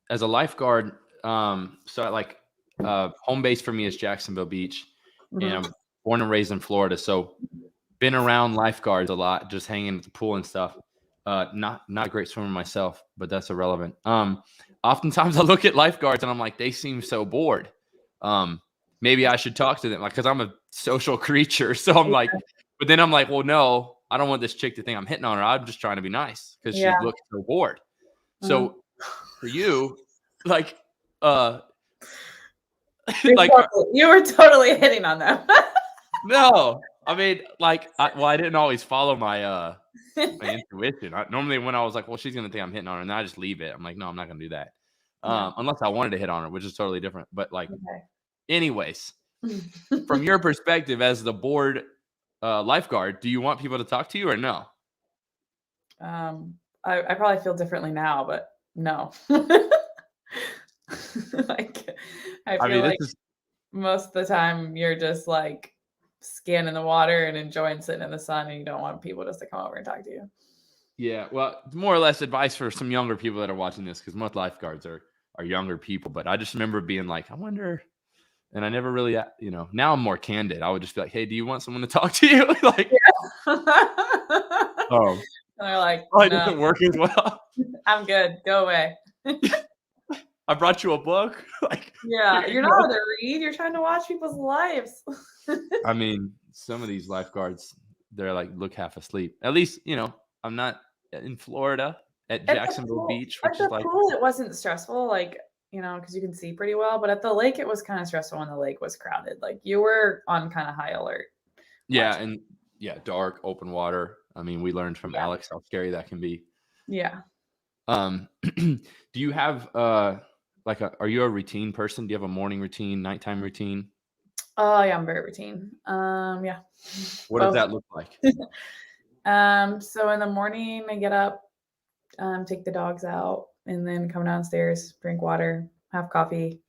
As a lifeguard, so like home base for me is Jacksonville Beach, and I'm born and raised in Florida. So been around lifeguards a lot, just hanging at the pool and stuff. Not a great swimmer myself, but that's irrelevant. Oftentimes I look at lifeguards and I'm like, they seem so bored. Maybe I should talk to them, like, because I'm a social creature. So I'm like, but then I'm like, well, no, I don't want this chick to think I'm hitting on her. I'm just trying to be nice because she looks so bored. So for you, like, you were totally hitting on them. No, I mean, like, I didn't always follow my intuition. Normally when I was like, well, she's going to think I'm hitting on her, and then I just leave it. I'm like, no, I'm not going to do that. Unless I wanted to hit on her, which is totally different. But like, anyways, from your perspective as the board lifeguard, do you want people to talk to you or no? I probably feel differently now, but no. Like, I feel like most of the time you're just like scanning the water and enjoying sitting in the sun, and you don't want people just to come over and talk to you. Yeah, well, more or less advice for some younger people that are watching this, because most lifeguards are younger people. But I just remember being like, I wonder, and I never really, now I'm more candid. I would just be like, hey, do you want someone to talk to you? Like, and they're like, oh, it doesn't work as well. I'm good. Go away. I brought you a book. Like, yeah, you're not allowed to read. You're trying to watch people's lives. I mean, some of these lifeguards, they're like, look half asleep. At least, I'm not in Florida at Jacksonville Beach, which is like, pool, it wasn't stressful, like, because you can see pretty well. But at the lake, it was kind of stressful when the lake was crowded. Like, you were on kind of high alert. Yeah, and dark, open water. I mean, we learned from Alex how scary that can be. Yeah. Do you have are you a routine person? Do you have a morning routine, nighttime routine? Oh yeah, I'm very routine. Yeah. What does that look like? So in the morning I get up, take the dogs out, and then come downstairs, drink water, have coffee.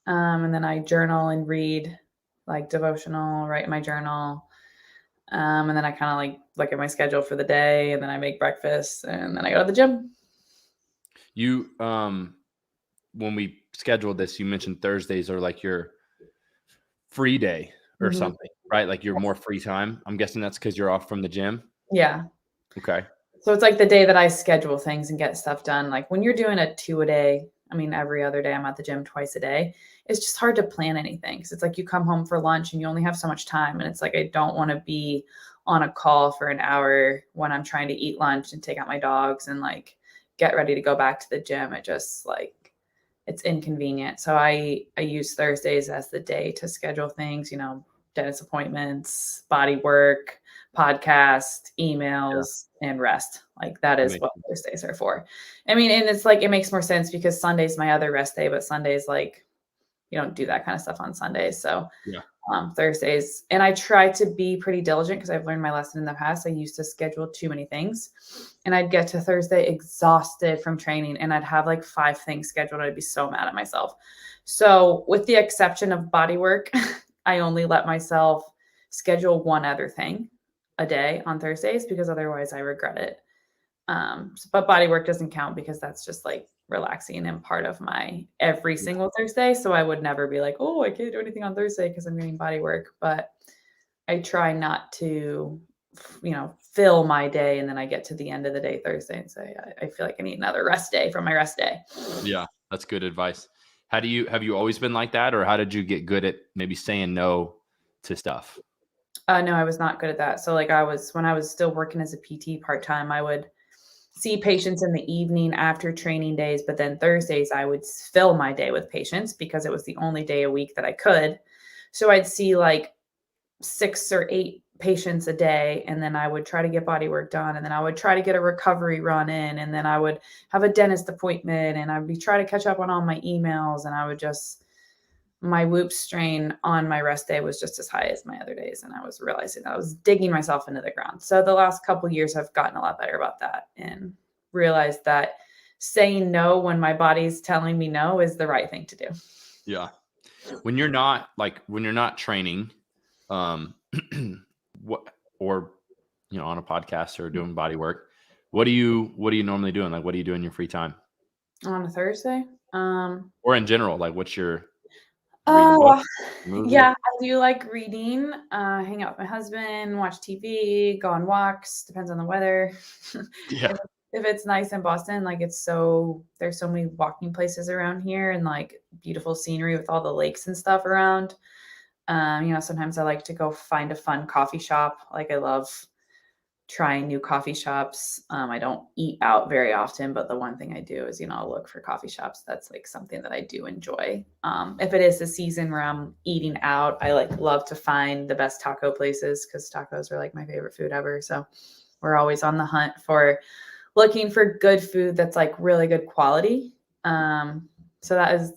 And then I journal and read, like devotional, write in my journal. And then I kind of like look at my schedule for the day, and then I make breakfast, and then I go to the gym. You, when we scheduled this, you mentioned Thursdays are like your free day or something, right? Like you're more free time. I'm guessing that's because you're off from the gym. Yeah. Okay. So it's like the day that I schedule things and get stuff done. Like when you're doing a 2 a day, I mean, every other day I'm at the gym twice a day. It's just hard to plan anything. Cause it's like you come home for lunch and you only have so much time. And it's like, I don't want to be on a call for an hour when I'm trying to eat lunch and take out my dogs and like get ready to go back to the gym. It just like, it's inconvenient. So I use Thursdays as the day to schedule things, you know, dentist appointments, body work, podcast, emails, and rest. Like that is what Thursdays are for. I mean, and it's like, it makes more sense because Sunday's my other rest day, but Sunday's like, you don't do that kind of stuff on Sundays. So Thursdays, and I try to be pretty diligent because I've learned my lesson in the past. I used to schedule too many things and I'd get to Thursday exhausted from training and I'd have like 5 things scheduled. I'd be so mad at myself. So with the exception of body work, I only let myself schedule one other thing a day on Thursdays because otherwise I regret it. But body work doesn't count because that's just like relaxing and part of my every single Thursday. So I would never be like, oh, I can't do anything on Thursday because I'm doing body work. But I try not to, you know, fill my day. And then I get to the end of the day Thursday and say, I feel like I need another rest day from my rest day. Yeah, that's good advice. Have you always been like that? Or how did you get good at maybe saying no to stuff? No, I was not good at that. So like when I was still working as a PT part-time, I would see patients in the evening after training days, but then Thursdays I would fill my day with patients because it was the only day a week that I could. So I'd see like 6 or 8 patients a day, and then I would try to get body work done, and then I would try to get a recovery run in, and then I would have a dentist appointment, and I'd be trying to catch up on all my emails, and I would just, my whoop strain on my rest day was just as high as my other days. And I was realizing that I was digging myself into the ground. So the last couple of years I've gotten a lot better about that and realized that saying no when my body's telling me no is the right thing to do. Yeah. When you're not training, what, or, you know, on a podcast or doing body work, what are you normally doing? Like, what do you do in your free time? On a Thursday? Or in general, like what's your, yeah, I do like reading, hang out with my husband, watch TV, go on walks, depends on the weather. Yeah. If it's nice in Boston, like there's so many walking places around here and like beautiful scenery with all the lakes and stuff around. You know, sometimes I like to go find a fun coffee shop. Like I love trying new coffee shops. I don't eat out very often, but the one thing I do is, you know, I'll look for coffee shops. That's like something that I do enjoy. If it is the season where I'm eating out, I like love to find the best taco places because tacos are like my favorite food ever. So we're always on the hunt for looking for good food that's like really good quality. So that is,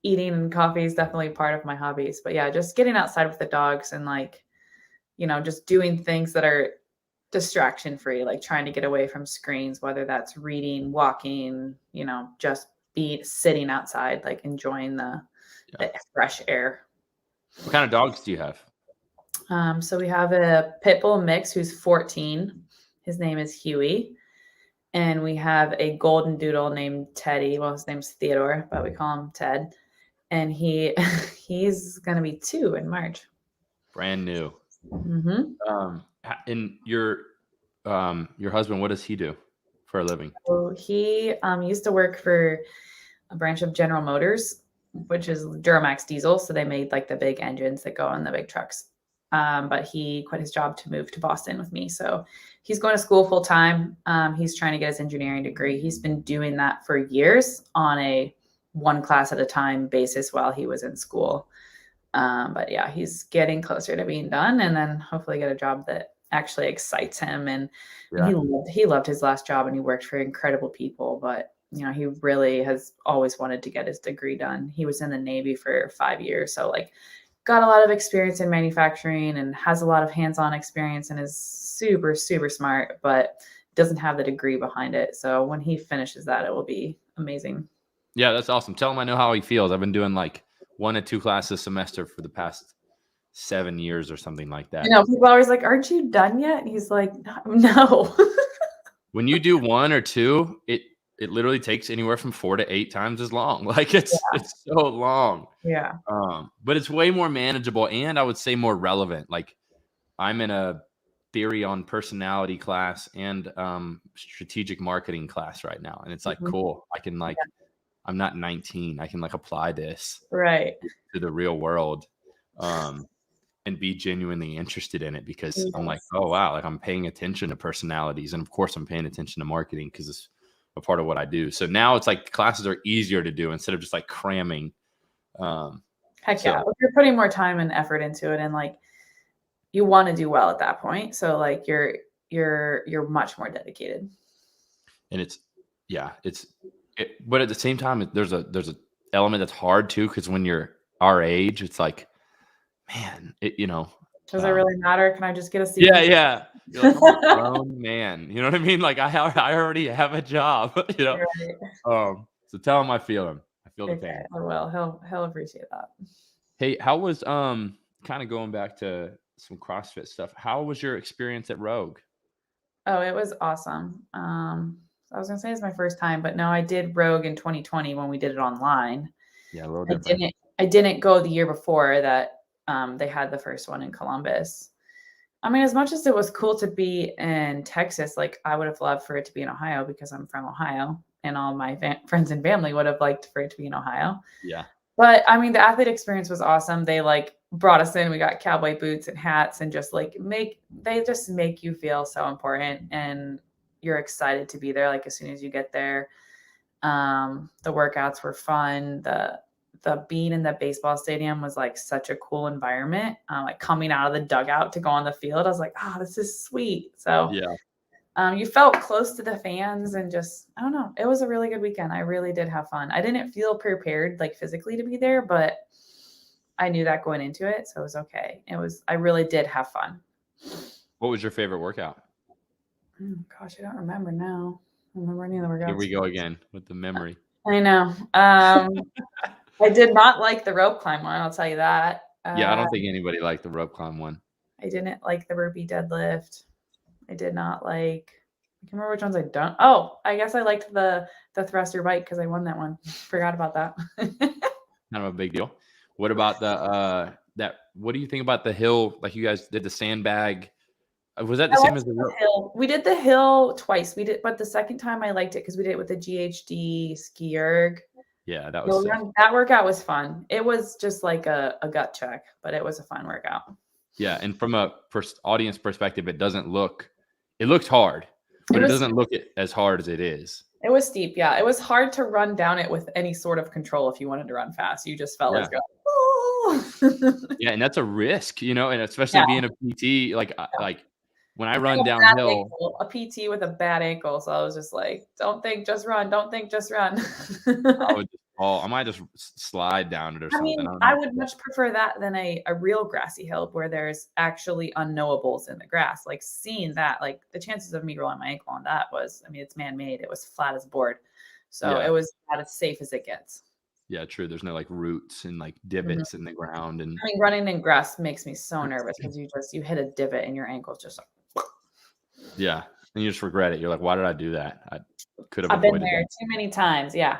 eating and coffee is definitely part of my hobbies. But yeah, just getting outside with the dogs and like, you know, just doing things that are distraction free, like trying to get away from screens, whether that's reading, walking, you know, just sitting outside, like enjoying the fresh air. What kind of dogs do you have? So we have a pit bull mix who's 14. His name is Huey. And we have a golden doodle named Teddy. Well, his name's Theodore, but we call him Ted. And he's going to be 2 in March. Brand new. Mm-hmm. And your husband, what does he do for a living? So he used to work for a branch of General Motors, which is Duramax diesel. So they made like the big engines that go on the big trucks. But he quit his job to move to Boston with me. So he's going to school full time. He's trying to get his engineering degree. He's been doing that for years on a 1 class at a time basis while he was in school. But yeah, he's getting closer to being done and then hopefully get a job that actually excites him. And he loved his last job and he worked for incredible people, but you know, he really has always wanted to get his degree done. He was in the Navy for 5 years. So like got a lot of experience in manufacturing and has a lot of hands-on experience and is super, super smart, but doesn't have the degree behind it. So when he finishes that, it will be amazing. Yeah, that's awesome. Tell him I know how he feels. I've been doing like 1 to 2 classes a semester for the past 7 years or something like that. You know, people are always like, aren't you done yet? And he's like, no. When you do 1 or 2, it literally takes anywhere from 4 to 8 times as long. Like it's so long. Yeah. But it's way more manageable and I would say more relevant. Like I'm in a theory on personality class and strategic marketing class right now. And it's like, cool. I can like, I'm not 19. I can like apply this to the real world and be genuinely interested in it because I'm like, oh, wow. Like I'm paying attention to personalities. And of course I'm paying attention to marketing because it's a part of what I do. So now it's like classes are easier to do instead of just like cramming. Heck yeah. If you're putting more time and effort into it and like you want to do well at that point. So like you're much more dedicated. And but at the same time, there's a element that's hard too. Cause when you're our age, it's like, man, does it really matter? Can I just get a seat? Yeah. You're like, I'm a grown man. You know what I mean? Like I already have a job, Right. So tell him I feel him. I feel the pain. I will. He'll appreciate that. Hey, how was kind of going back to some CrossFit stuff? How was your experience at Rogue? Oh, it was awesome. I was gonna say it's my first time, but no, I did Rogue in 2020 when we did it online. Yeah, a little different. I didn't go the year before that. They had the first one in Columbus. I mean, as much as it was cool to be in Texas, like I would have loved for it to be in Ohio because I'm from Ohio and all my friends and family would have liked for it to be in Ohio. Yeah. But I mean, the athlete experience was awesome. They like brought us in, we got cowboy boots and hats and just like they just make you feel so important and you're excited to be there. Like as soon as you get there, the workouts were fun. The being in the baseball stadium was like such a cool environment. Like coming out of the dugout to go on the field, I was like, oh, this is sweet. So yeah, you felt close to the fans and just, I don't know. It was a really good weekend. I really did have fun. I didn't feel prepared like physically to be there, but I knew that going into it. So it was okay. I really did have fun. What was your favorite workout? Gosh, I don't remember now. I don't remember any of the workouts. Here we go again with the memory. I know. I did not like the rope climb one. I'll tell you that. Yeah, I don't think anybody liked the rope climb one. I didn't like the burpee deadlift. I did not like. I can't remember which ones I don't. Oh, I guess I liked the thruster bike because I won that one. Forgot about that. Kind of a big deal. What about what do you think about the hill? Like you guys did the sandbag. Was that the same as the hill? We did the hill twice. But the second time I liked it because we did it with the GHD ski erg. Yeah, that was that workout was fun. It was just like a gut check, but it was a fun workout. Yeah, and from a audience perspective, it looked hard, but it doesn't look as hard as it is. It was steep, yeah. It was hard to run down it with any sort of control if you wanted to run fast. You just felt like, oh. Yeah, and that's a risk, and especially being a PT, like when I run downhill. A PT with a bad ankle, so I was just like, don't think, just run. Don't think, just run. I might just slide down it or something. I mean, I would much prefer that than a real grassy hill where there's actually unknowables in the grass. Like seeing that, like the chances of me rolling my ankle on that was, I mean, it's man-made. It was flat as a board. So it was about as safe as it gets. Yeah, true. There's no like roots and like divots in the ground. And I mean, running in grass makes me so nervous because you hit a divot and your ankle's just like, yeah. And you just regret it. You're like, why did I do that? I could have. I've been there too many times. Yeah.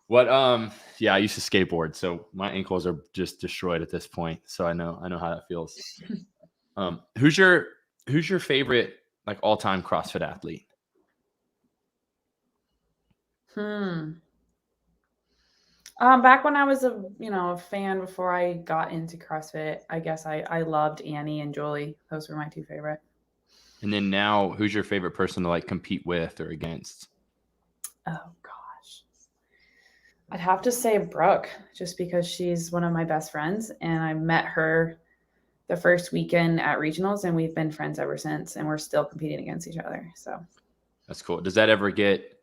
Yeah, I used to skateboard, so my ankles are just destroyed at this point. So I know how that feels. Who's your favorite like all-time CrossFit athlete? Back when I was a fan before I got into CrossFit, I guess I loved Annie and Julie. Those were my two favorite. And then now, who's your favorite person to like compete with or against? Oh gosh, I'd have to say Brooke, just because she's one of my best friends, and I met her the first weekend at regionals, and we've been friends ever since, and we're still competing against each other. So that's cool. Does that ever get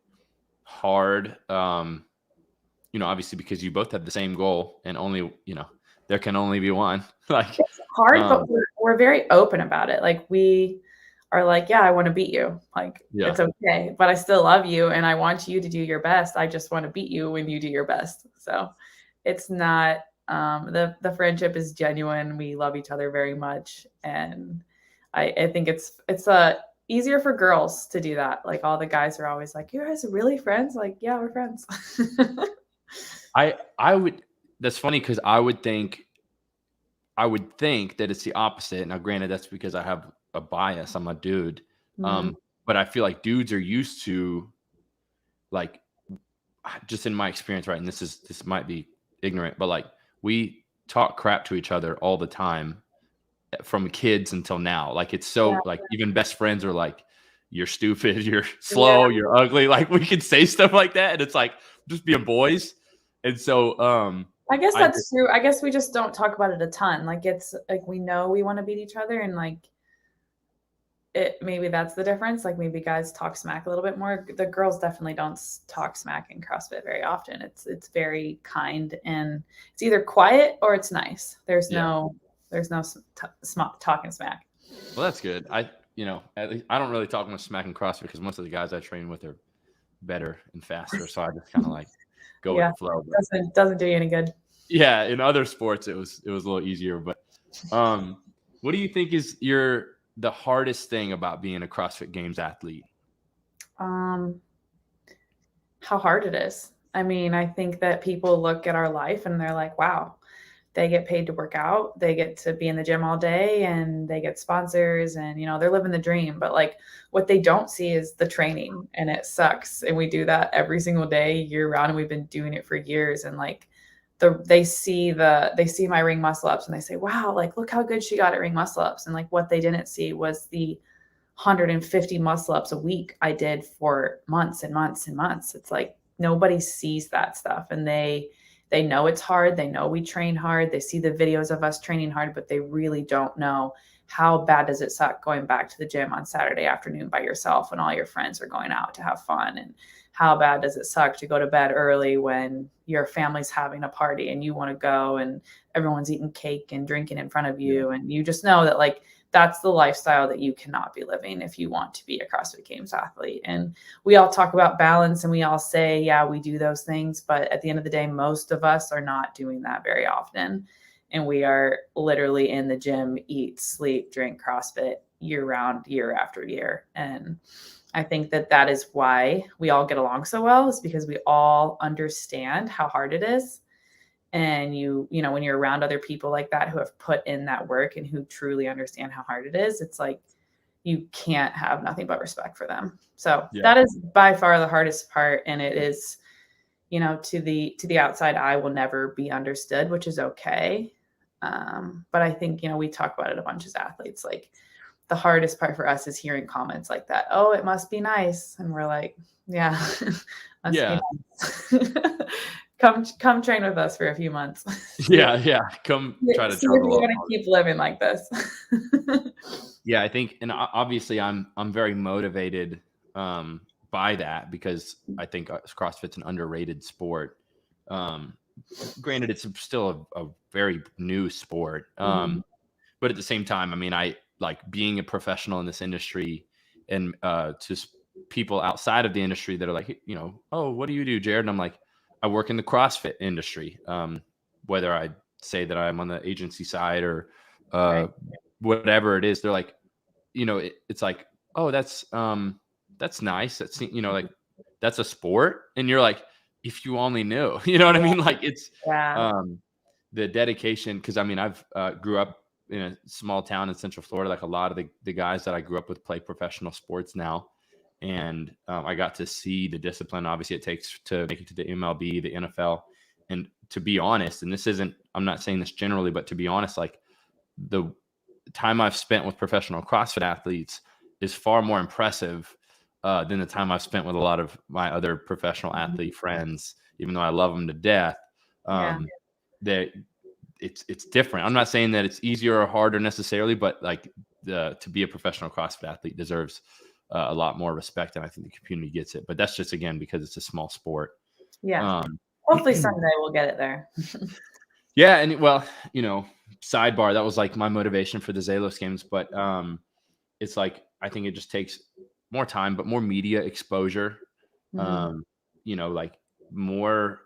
hard? Obviously because you both have the same goal, and only there can only be one. Like it's hard, but we're very open about it. Like we are like, yeah, I want to beat you. Like it's okay, but I still love you and I want you to do your best. I just want to beat you when you do your best. So it's not the friendship is genuine. We love each other very much, and I think it's easier for girls to do that. Like all the guys are always like, you guys are really friends? Like, yeah, we're friends. I would. That's funny because I I would think that it's the opposite. Now, granted, that's because I have a bias. I'm a dude. But I feel like dudes are used to, like, just in my experience, right? And this might be ignorant, but like, we talk crap to each other all the time from kids until now. Like, it's so like, even best friends are like, you're stupid, you're slow, you're ugly. Like, we can say stuff like that, and it's like just being boys. And so I guess that's true. I guess we just don't talk about it a ton. Like, it's like, we know we want to beat each other, and like, maybe that's the difference. Like, maybe guys talk smack a little bit more. The girls definitely don't talk smack in CrossFit very often. It's very kind, and it's either quiet or it's nice. There's no talking smack. Well, that's good. At least I don't really talk much smack in CrossFit because most of the guys I train with are better and faster. So I just kind of like go with the flow. Doesn't do you any good. Yeah, in other sports it was a little easier. But what do you think is the hardest thing about being a CrossFit Games athlete? How hard it is. I mean, I think that people look at our life and they're like, wow, they get paid to work out. They get to be in the gym all day, and they get sponsors, and, they're living the dream. But like, what they don't see is the training, and it sucks. And we do that every single day, year round. And we've been doing it for years. And like, they see my ring muscle ups, and they say, wow, like, look how good she got at ring muscle ups. And like, what they didn't see was the 150 muscle ups a week I did for months and months and months. It's like, nobody sees that stuff, and they know it's hard. They know we train hard. They see the videos of us training hard, but they really don't know how bad does it suck going back to the gym on Saturday afternoon by yourself when all your friends are going out to have fun, and how bad does it suck to go to bed early when your family's having a party and you want to go, and everyone's eating cake and drinking in front of you. And you just know that, like, that's the lifestyle that you cannot be living if you want to be a CrossFit Games athlete. And we all talk about balance, and we all say, yeah, we do those things. But at the end of the day, most of us are not doing that very often. And we are literally in the gym, eat, sleep, drink CrossFit year round, year after year. And I think that is why we all get along so well, is because we all understand how hard it is. And when you're around other people like that who have put in that work and who truly understand how hard it is, it's like, you can't have nothing but respect for them. So that is by far the hardest part. And it is, to the outside eye, will never be understood, which is okay. But I think, we talk about it a bunch as athletes. Like, the hardest part for us is hearing comments like that. Oh, it must be nice. And we're like, yeah, must be nice. Come train with us for a few months. Yeah. Come try to we're going to keep living like this. Yeah, I think, and obviously I'm very motivated by that, because I think CrossFit's an underrated sport. Granted, it's still a very new sport. But at the same time, I mean, I like being a professional in this industry, and just people outside of the industry that are like, oh, what do you do, Jared? And I'm like, I work in the CrossFit industry. Whether I say that I'm on the agency side or whatever it is, they're like, it's like, oh, that's nice. That's, like, that's a sport. And you're like, if you only knew, you know what I mean? Like, it's the dedication. Cause I mean, I've grew up in a small town in Central Florida. Like, a lot of the guys that I grew up with play professional sports now. And I got to see the discipline, obviously, it takes to make it to the MLB, the NFL. And to be honest, and I'm not saying this generally, but to be honest, like, the time I've spent with professional CrossFit athletes is far more impressive than the time I've spent with a lot of my other professional athlete friends, even though I love them to death. It's different. I'm not saying that it's easier or harder necessarily, but like, to be a professional CrossFit athlete deserves a lot more respect, and I think the community gets it. But that's just, again, because it's a small sport. Yeah. Hopefully someday we'll get it there. Yeah. And well, sidebar, that was like my motivation for the Zalos Games. But it's like, I think it just takes more time, but more media exposure. Like, more,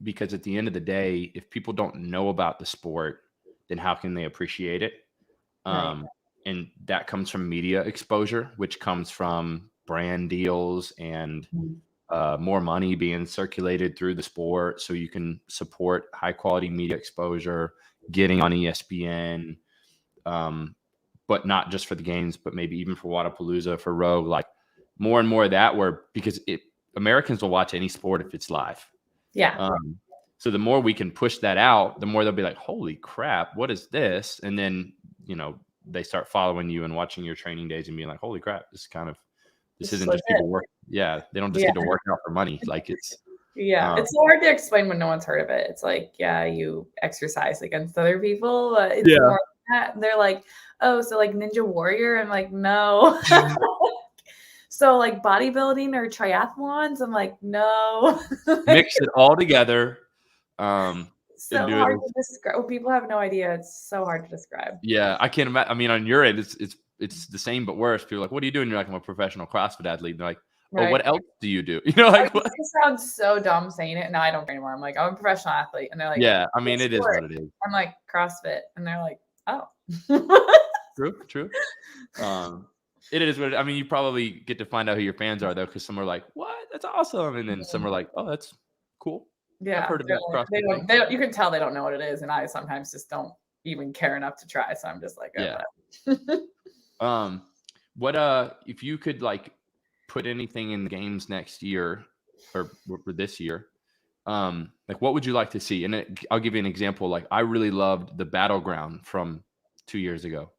because at the end of the day, if people don't know about the sport, then how can they appreciate it? And that comes from media exposure, which comes from brand deals and more money being circulated through the sport, so you can support high quality media exposure getting on ESPN, but not just for the games, but maybe even for Wadapalooza, for Rogue, like more and more of that, because Americans will watch any sport if it's live. Yeah. So the more we can push that out, the more they'll be like, holy crap, what is this? And then, they start following you and watching your training days and being like, holy crap, this isn't just people work. Yeah. They don't just get to work out for money. Like it's so hard to explain when no one's heard of it. It's like, you exercise against other people, but it's more like that. And they're like, oh, so like Ninja Warrior? I'm like, no. So like bodybuilding or triathlons? I'm like, no. Mix it all together. So hard to describe. People have no idea. It's so hard to describe. Yeah, I can't imagine. I mean, on your end, it's the same but worse. People are like, what are you doing? You're like, I'm a professional CrossFit athlete. And they're like, oh, what else do you do? It sounds so dumb saying it. No, I don't anymore. I'm like, I'm a professional athlete. And they're like, yeah, I mean, it is what it is. I'm like, CrossFit. And they're like, oh. True. It is what I mean, you probably get to find out who your fans are, though, because some are like, what? That's awesome. And then some are like, oh, that's cool. Yeah. I've heard of that CrossFit thing. You can tell they don't know what it is. And I sometimes just don't even care enough to try. So I'm just like, what if you could like put anything in the games next year or this year, like what would you like to see? And I'll give you an example. Like I really loved the battleground from 3 years ago.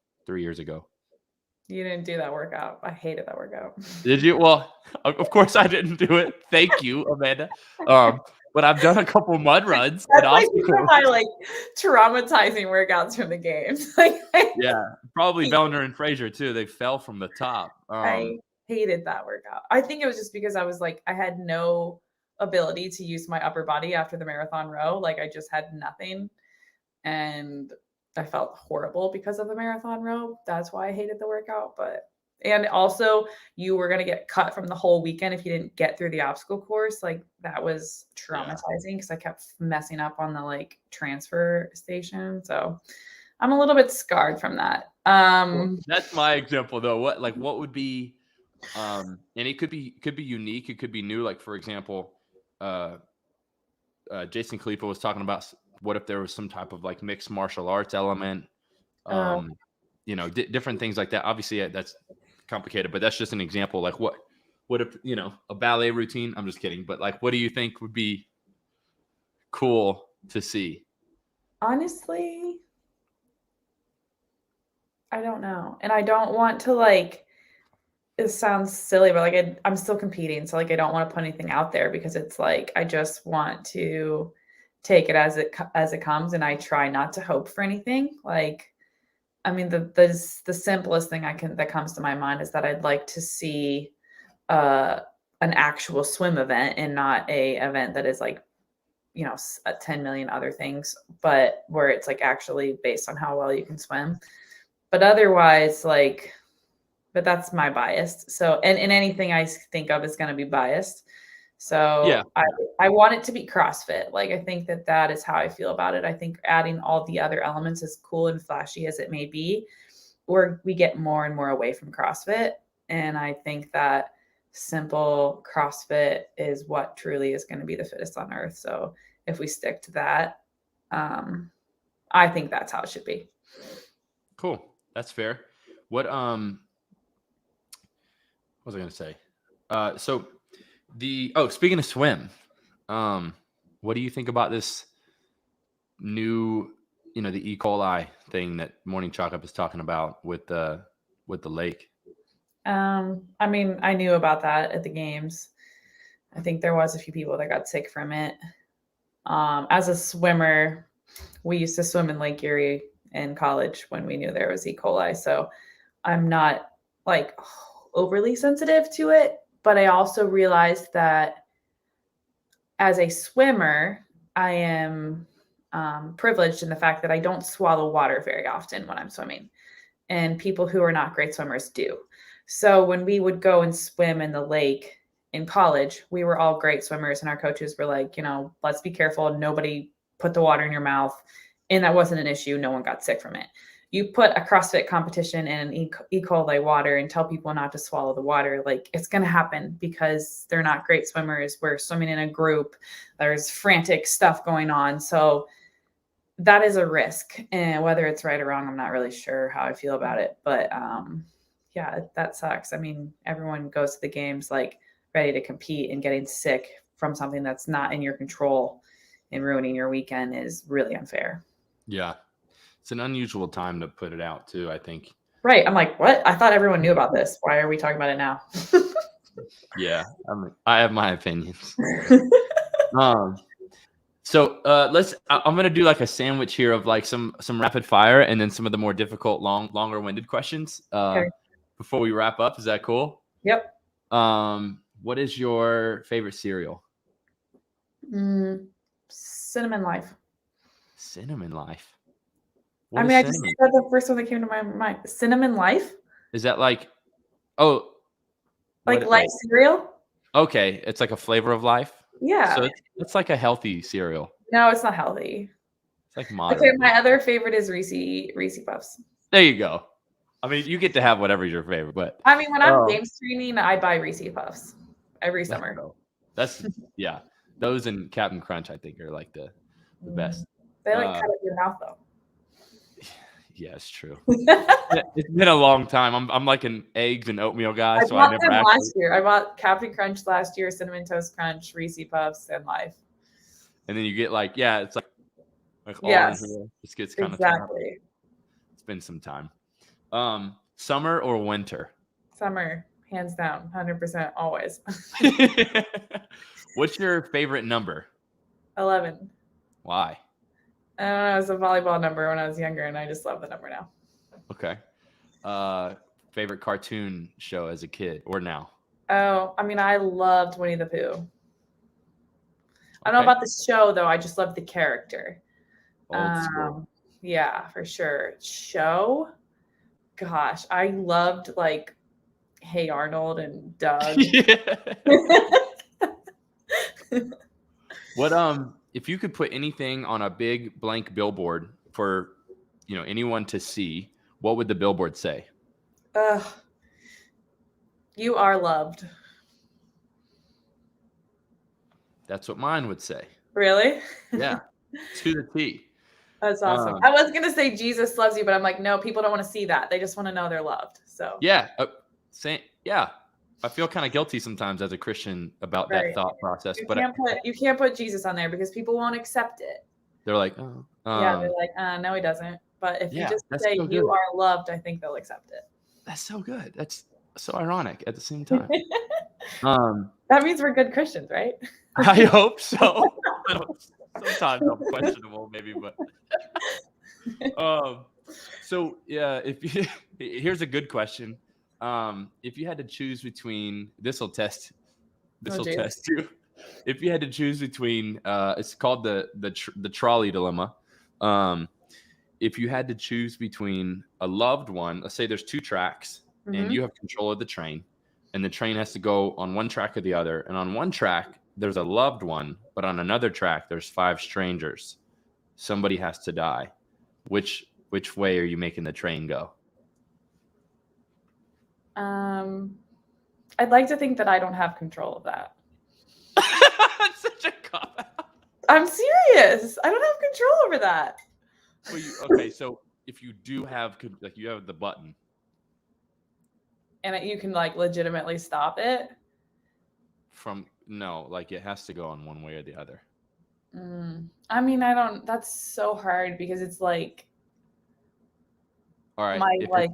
You didn't do that workout. I hated that workout. Did you? Well, of course I didn't do it. Thank you, Amanda. But I've done a couple mud runs. That's like my traumatizing workouts from the games. Yeah, probably Bellner and Fraser too. They fell from the top. I hated that workout. I think it was just because I was like, I had no ability to use my upper body after the marathon row. Like I just had nothing. And I felt horrible because of the marathon row. That's why I hated the workout. And also you were going to get cut from the whole weekend if you didn't get through the obstacle course. Like that was traumatizing because I kept messing up on the transfer station. So I'm a little bit scarred from that. That's my example though. What would be, and it could be unique. It could be new. Like for example, Jason Khalifa was talking about what if there was some type of mixed martial arts element, different things like that. Obviously that's complicated, but that's just an example. Like what if, a ballet routine, I'm just kidding. But what do you think would be cool to see? Honestly, I don't know. And I don't want to it sounds silly, but I'm still competing. So I don't want to put anything out there because it's I just want to take it as it comes. And I try not to hope for anything. I mean, the simplest thing that comes to my mind is that I'd like to see an actual swim event and not a event that is 10 million other things, but where it's actually based on how well you can swim. But otherwise, but that's my bias. So, and anything I think of is going to be biased. So yeah. I want it to be CrossFit. I think that is how I feel about it. I think adding all the other elements, as cool and flashy as it may be, we get more and more away from CrossFit. And I think that simple CrossFit is what truly is going to be the fittest on earth. So if we stick to that, I think that's how it should be. Cool. That's fair. What was I going to say? So speaking of swim, what do you think about this new, the E. coli thing that Morning Chalk Up is talking about with the lake? I mean, I knew about that at the games. I think there was a few people that got sick from it. As a swimmer, we used to swim in Lake Erie in college when we knew there was E. coli. So I'm not overly sensitive to it. But I also realized that as a swimmer, I am privileged in the fact that I don't swallow water very often when I'm swimming. And people who are not great swimmers do. So when we would go and swim in the lake in college, we were all great swimmers. And our coaches were like, let's be careful. Nobody put the water in your mouth. And that wasn't an issue. No one got sick from it. You put a CrossFit competition in an E. coli water and tell people not to swallow the water, it's going to happen because they're not great swimmers. We're swimming in a group. There's frantic stuff going on. So that is a risk, and whether it's right or wrong, I'm not really sure how I feel about it. But yeah, that sucks. I mean, everyone goes to the games like ready to compete, and getting sick from something that's not in your control and ruining your weekend is really unfair. Yeah. It's an unusual time to put it out too, I think. Right. I'm like, what? I thought everyone knew about this. Why are we talking about it now? Yeah. I have my opinions. So I'm going to do like a sandwich here of like some rapid fire and then some of the more difficult, longer winded questions Okay. before we wrap up. Is that cool? Yep. What is your favorite cereal? Cinnamon Life. Cinnamon Life. I mean, I just said the first one that came to my mind. Cinnamon Life? Is that like, oh. Like life cereal? Okay. It's like a flavor of life? Yeah. So it's like a healthy cereal. No, it's not healthy. It's like moderate. Okay, my other favorite is Reese Puffs. There you go. I mean, you get to have whatever's your favorite, but I mean, when I'm game streaming, I buy Reese Puffs every summer. That's yeah. Those and Captain Crunch, I think, are like the best. They like cut up your mouth though. Yeah, it's true. It's been a long time. I'm like an eggs and oatmeal guy, so I never last year. I bought Captain Crunch last year, Cinnamon Toast Crunch, Reese Puffs, and Life. And then you get like, yeah, it's like all in here. This gets kind of tough. It's been some time. Summer or winter? Summer, hands down, 100%, always. What's your favorite number? 11. Why? I don't know. It was a volleyball number when I was younger, and I just love the number now. Okay. Favorite cartoon show as a kid or now? Oh, I mean, I loved Winnie the Pooh. I don't know about the show, though. I just loved the character. Old school. Yeah, for sure. Show? Gosh, I loved, like, Hey Arnold and Doug. What if you could put anything on a big blank billboard for anyone to see, what would the billboard say? You are loved. That's what mine would say. Really? Yeah. To the T. That's awesome. I was gonna say Jesus loves you, but I'm like, no, people don't want to see that. They just want to know they're loved. So yeah, yeah. I feel kind of guilty sometimes as a Christian about that thought process. You can't put Jesus on there because people won't accept it. They're like, oh. Yeah, they're like, no, he doesn't. But if you just say you are loved, I think they'll accept it. That's so good. That's so ironic at the same time. That means we're good Christians, right? I hope so. Sometimes I'm questionable, maybe, but so yeah. Here's a good question. If you had to choose between this will test you. If you had to choose between it's called the trolley dilemma. If you had to choose between a loved one, let's say there's 2 tracks and you have control of the train, and the train has to go on one track or the other, and on one track there's a loved one, but on another track there's 5 strangers. Somebody has to die. Which way are you making the train go? I'd like to think that I don't have control of that. That's such a cop-out. I'm serious. I don't have control over that. Okay, so if you do have, like, you have the button, and you can like legitimately stop it. No, like it has to go on one way or the other. I mean, that's so hard because it's like, all right, I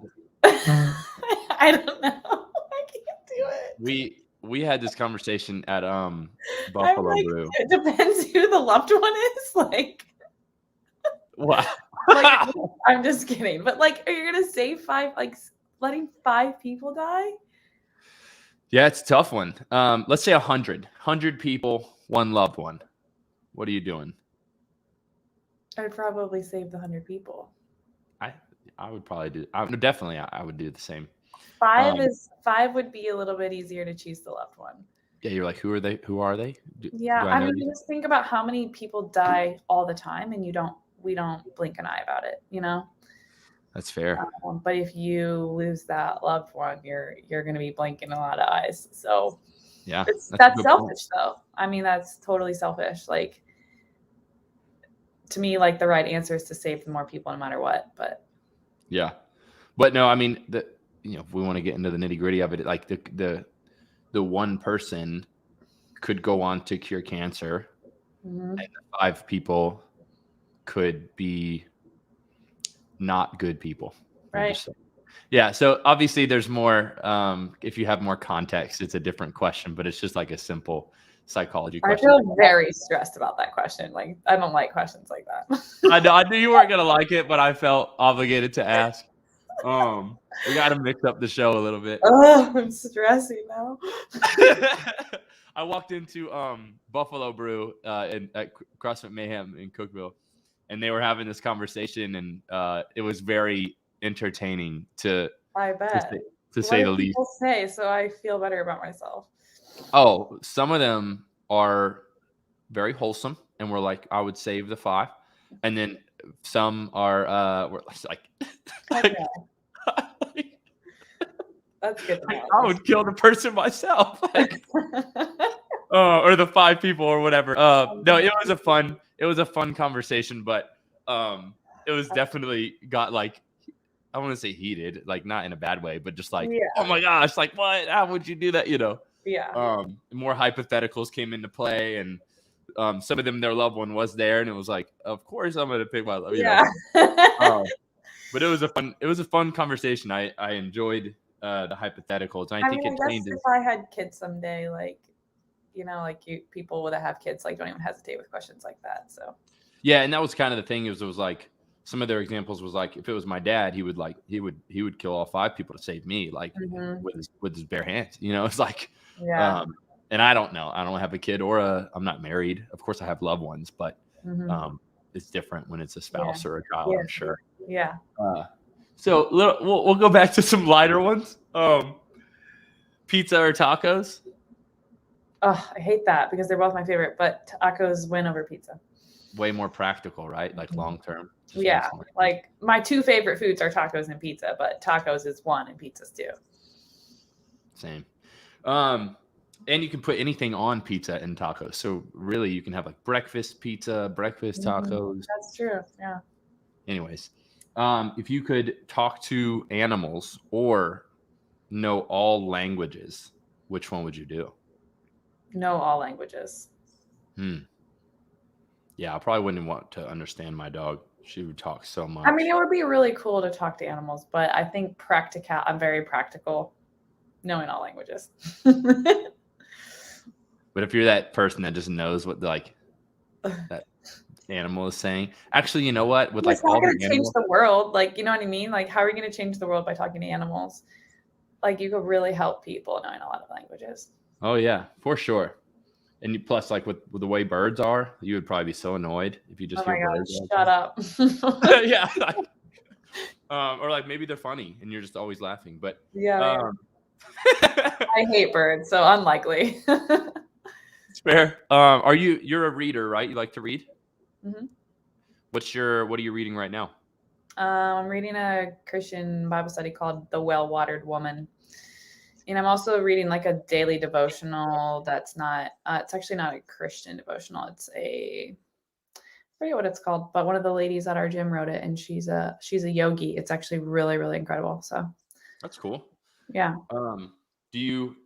don't know. I can't do it. We had this conversation at Buffalo Brew. It depends who the loved one is. Like, wow. Like, I'm just kidding. But like, are you gonna save 5? Like, letting 5 people die? Yeah, it's a tough one. Let's say 100 people, 1 loved one. What are you doing? I'd probably save the 100 people. I would probably do. Definitely, I would do the same. 5 would be a little bit easier to choose the loved one. Yeah, you're like, who are they? Who are they? Yeah, I mean, just think about how many people die all the time, and we don't blink an eye about it. That's fair. But if you lose that loved one, you're going to be blinking a lot of eyes. So yeah, that's selfish, though. I mean, that's totally selfish. Like, to me, like the right answer is to save more people no matter what. But yeah, but no, I mean, if we want to get into the nitty gritty of it, like the one person could go on to cure cancer, and the 5 people could be not good people. Right. Yeah. So obviously there's more, if you have more context, it's a different question, but it's just like a simple psychology question. I feel very stressed about that question. Like, I don't like questions like that. I knew you weren't going to like it, but I felt obligated to ask. We got to mix up the show a little bit. Oh, I'm stressing now. I walked into Buffalo Brew at CrossFit Mayhem in Cookeville, and they were having this conversation, and it was very entertaining to say the least. People say, so I feel better about myself. Oh, some of them are very wholesome, and we're like, I would save the 5, and then some are we're like that's good. I would kill the person myself, or the 5 people or whatever. No, it was a fun conversation, but it was definitely got like, I want to say heated, like not in a bad way, but just like, oh my gosh, like what? How would you do that? Yeah. More hypotheticals came into play, and some of them, their loved one was there, and it was like, of course I'm gonna pick my love. But it was a fun conversation. I enjoyed the hypotheticals, and I think it changes. If I had kids someday, like, people that have kids like don't even hesitate with questions like that. So yeah, and that was kind of the thing. It was like some of their examples was like, if it was my dad, he would kill all 5 people to save me, like with his bare hands. It's like, and I don't know. I don't have a kid I'm not married. Of course, I have loved ones, but it's different when it's a spouse or a child. I'm sure. Yeah. So we'll go back to some lighter ones. Pizza or tacos? Oh, I hate that because they're both my favorite, but tacos win over pizza. Way more practical, right? Like long term. Yeah. Like my 2 favorite foods are tacos and pizza, but tacos is 1 and pizza's 2. Same. And you can put anything on pizza and tacos. So really you can have like breakfast pizza, breakfast tacos. That's true. Yeah. Anyways, if you could talk to animals or know all languages, which one would you do? Know all languages. Yeah, I probably wouldn't want to understand my dog. She would talk so much. I mean, it would be really cool to talk to animals, but I think I'm very practical, knowing all languages. But if you're that person that just knows what like that animal is saying, actually, you know what? With it's not going to change the world. Like, you know what I mean? Like, how are you going to change the world by talking to animals? Like, you could really help people knowing a lot of languages. Oh yeah, for sure. And plus, like with the way birds are, you would probably be so annoyed if you just hear birds. Shut up. Yeah. Or like maybe they're funny and you're just always laughing. But yeah. I hate birds, so unlikely. It's fair. You're a reader, right? You like to read? Mm-hmm. What are you reading right now? I'm reading a Christian Bible study called The Well-Watered Woman. And I'm also reading like a daily devotional that's not, it's actually not a Christian devotional. It's I forget what it's called, but one of the ladies at our gym wrote it, and she's a yogi. It's actually really, really incredible. So that's cool. Yeah. Do you,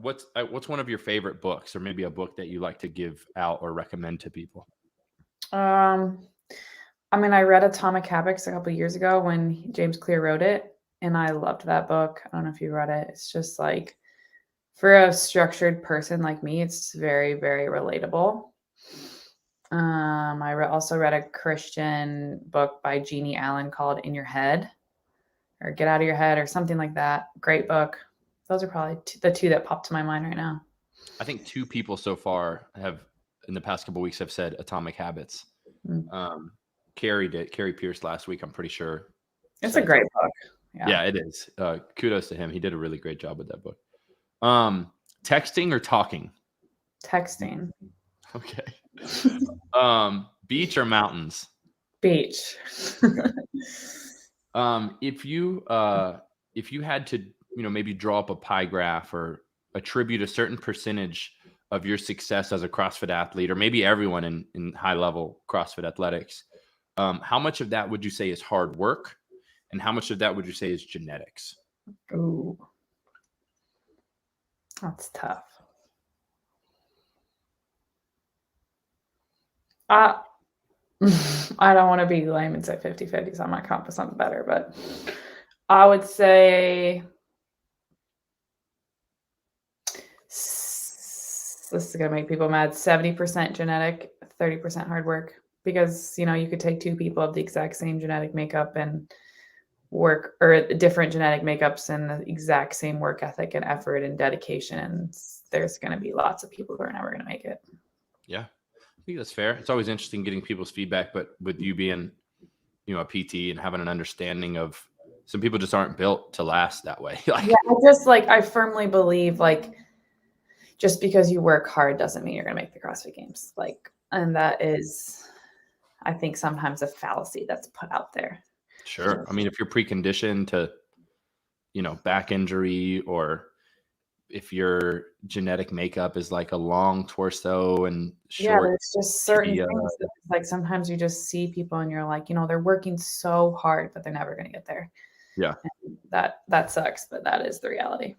what's one of your favorite books, or maybe a book that you like to give out or recommend to people? I mean, I read Atomic Habits a couple of years ago when James Clear wrote it. And I loved that book. I don't know if you read it. It's just like, for a structured person like me, it's very, very relatable. I also read a Christian book by Jeannie Allen called In Your Head, or Get Out of Your Head, or something like that. Great book. Those are probably the 2 that pop to my mind right now. I think 2 people so far in the past couple of weeks, have said Atomic Habits. Carrie Pierce last week, I'm pretty sure. It's a great book. Yeah, it is. Kudos to him. He did a really great job with that book. Texting or talking? Texting. Okay. Beach or mountains? Beach. If you had to, maybe draw up a pie graph or attribute a certain percentage of your success as a CrossFit athlete, or maybe everyone in high level CrossFit athletics, how much of that would you say is hard work, and how much of that would you say is genetics? Ooh, that's tough. I don't want to be lame and say 50-50, so I might come up with something better, but I would say this is going to make people mad. 70% genetic, 30% hard work, because, you know, you could take two people of the exact same genetic makeup and work, or different genetic makeups and the exact same work ethic and effort and dedication. And there's going to be lots of people who are never going to make it. Yeah. I think that's fair. It's always interesting getting people's feedback, but with you being, you know, a PT and having an understanding of some people just aren't built to last that way. I firmly believe just because you work hard doesn't mean you're going to make the CrossFit Games. And that is, I think, sometimes a fallacy that's put out there. Sure. I mean, if you're preconditioned to, you know, back injury, or if your genetic makeup is like a long torso and short. Yeah, there's just certain things that, sometimes you just see people and you're like, you know, they're working so hard, but they're never going to get there. Yeah. And that sucks, but that is the reality.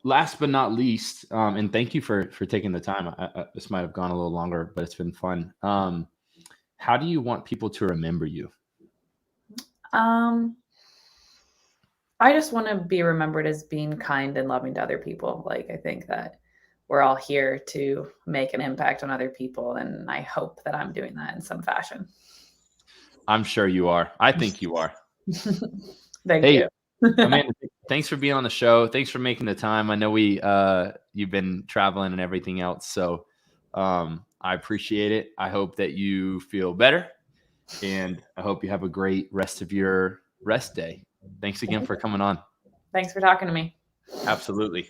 Last but not least, and thank you for taking the time. This might have gone a little longer, but it's been fun. How do you want people to remember you? I just want to be remembered as being kind and loving to other people. I think that we're all here to make an impact on other people, and I hope that I'm doing that in some fashion. I'm sure you are. I think you are. Thank you. Amanda, thanks for being on the show. Thanks for making the time. I know you've been traveling and everything else, so I appreciate it. I hope that you feel better, and I hope you have a great rest of your rest day. Thanks again for coming on. Thanks for talking to me. Absolutely.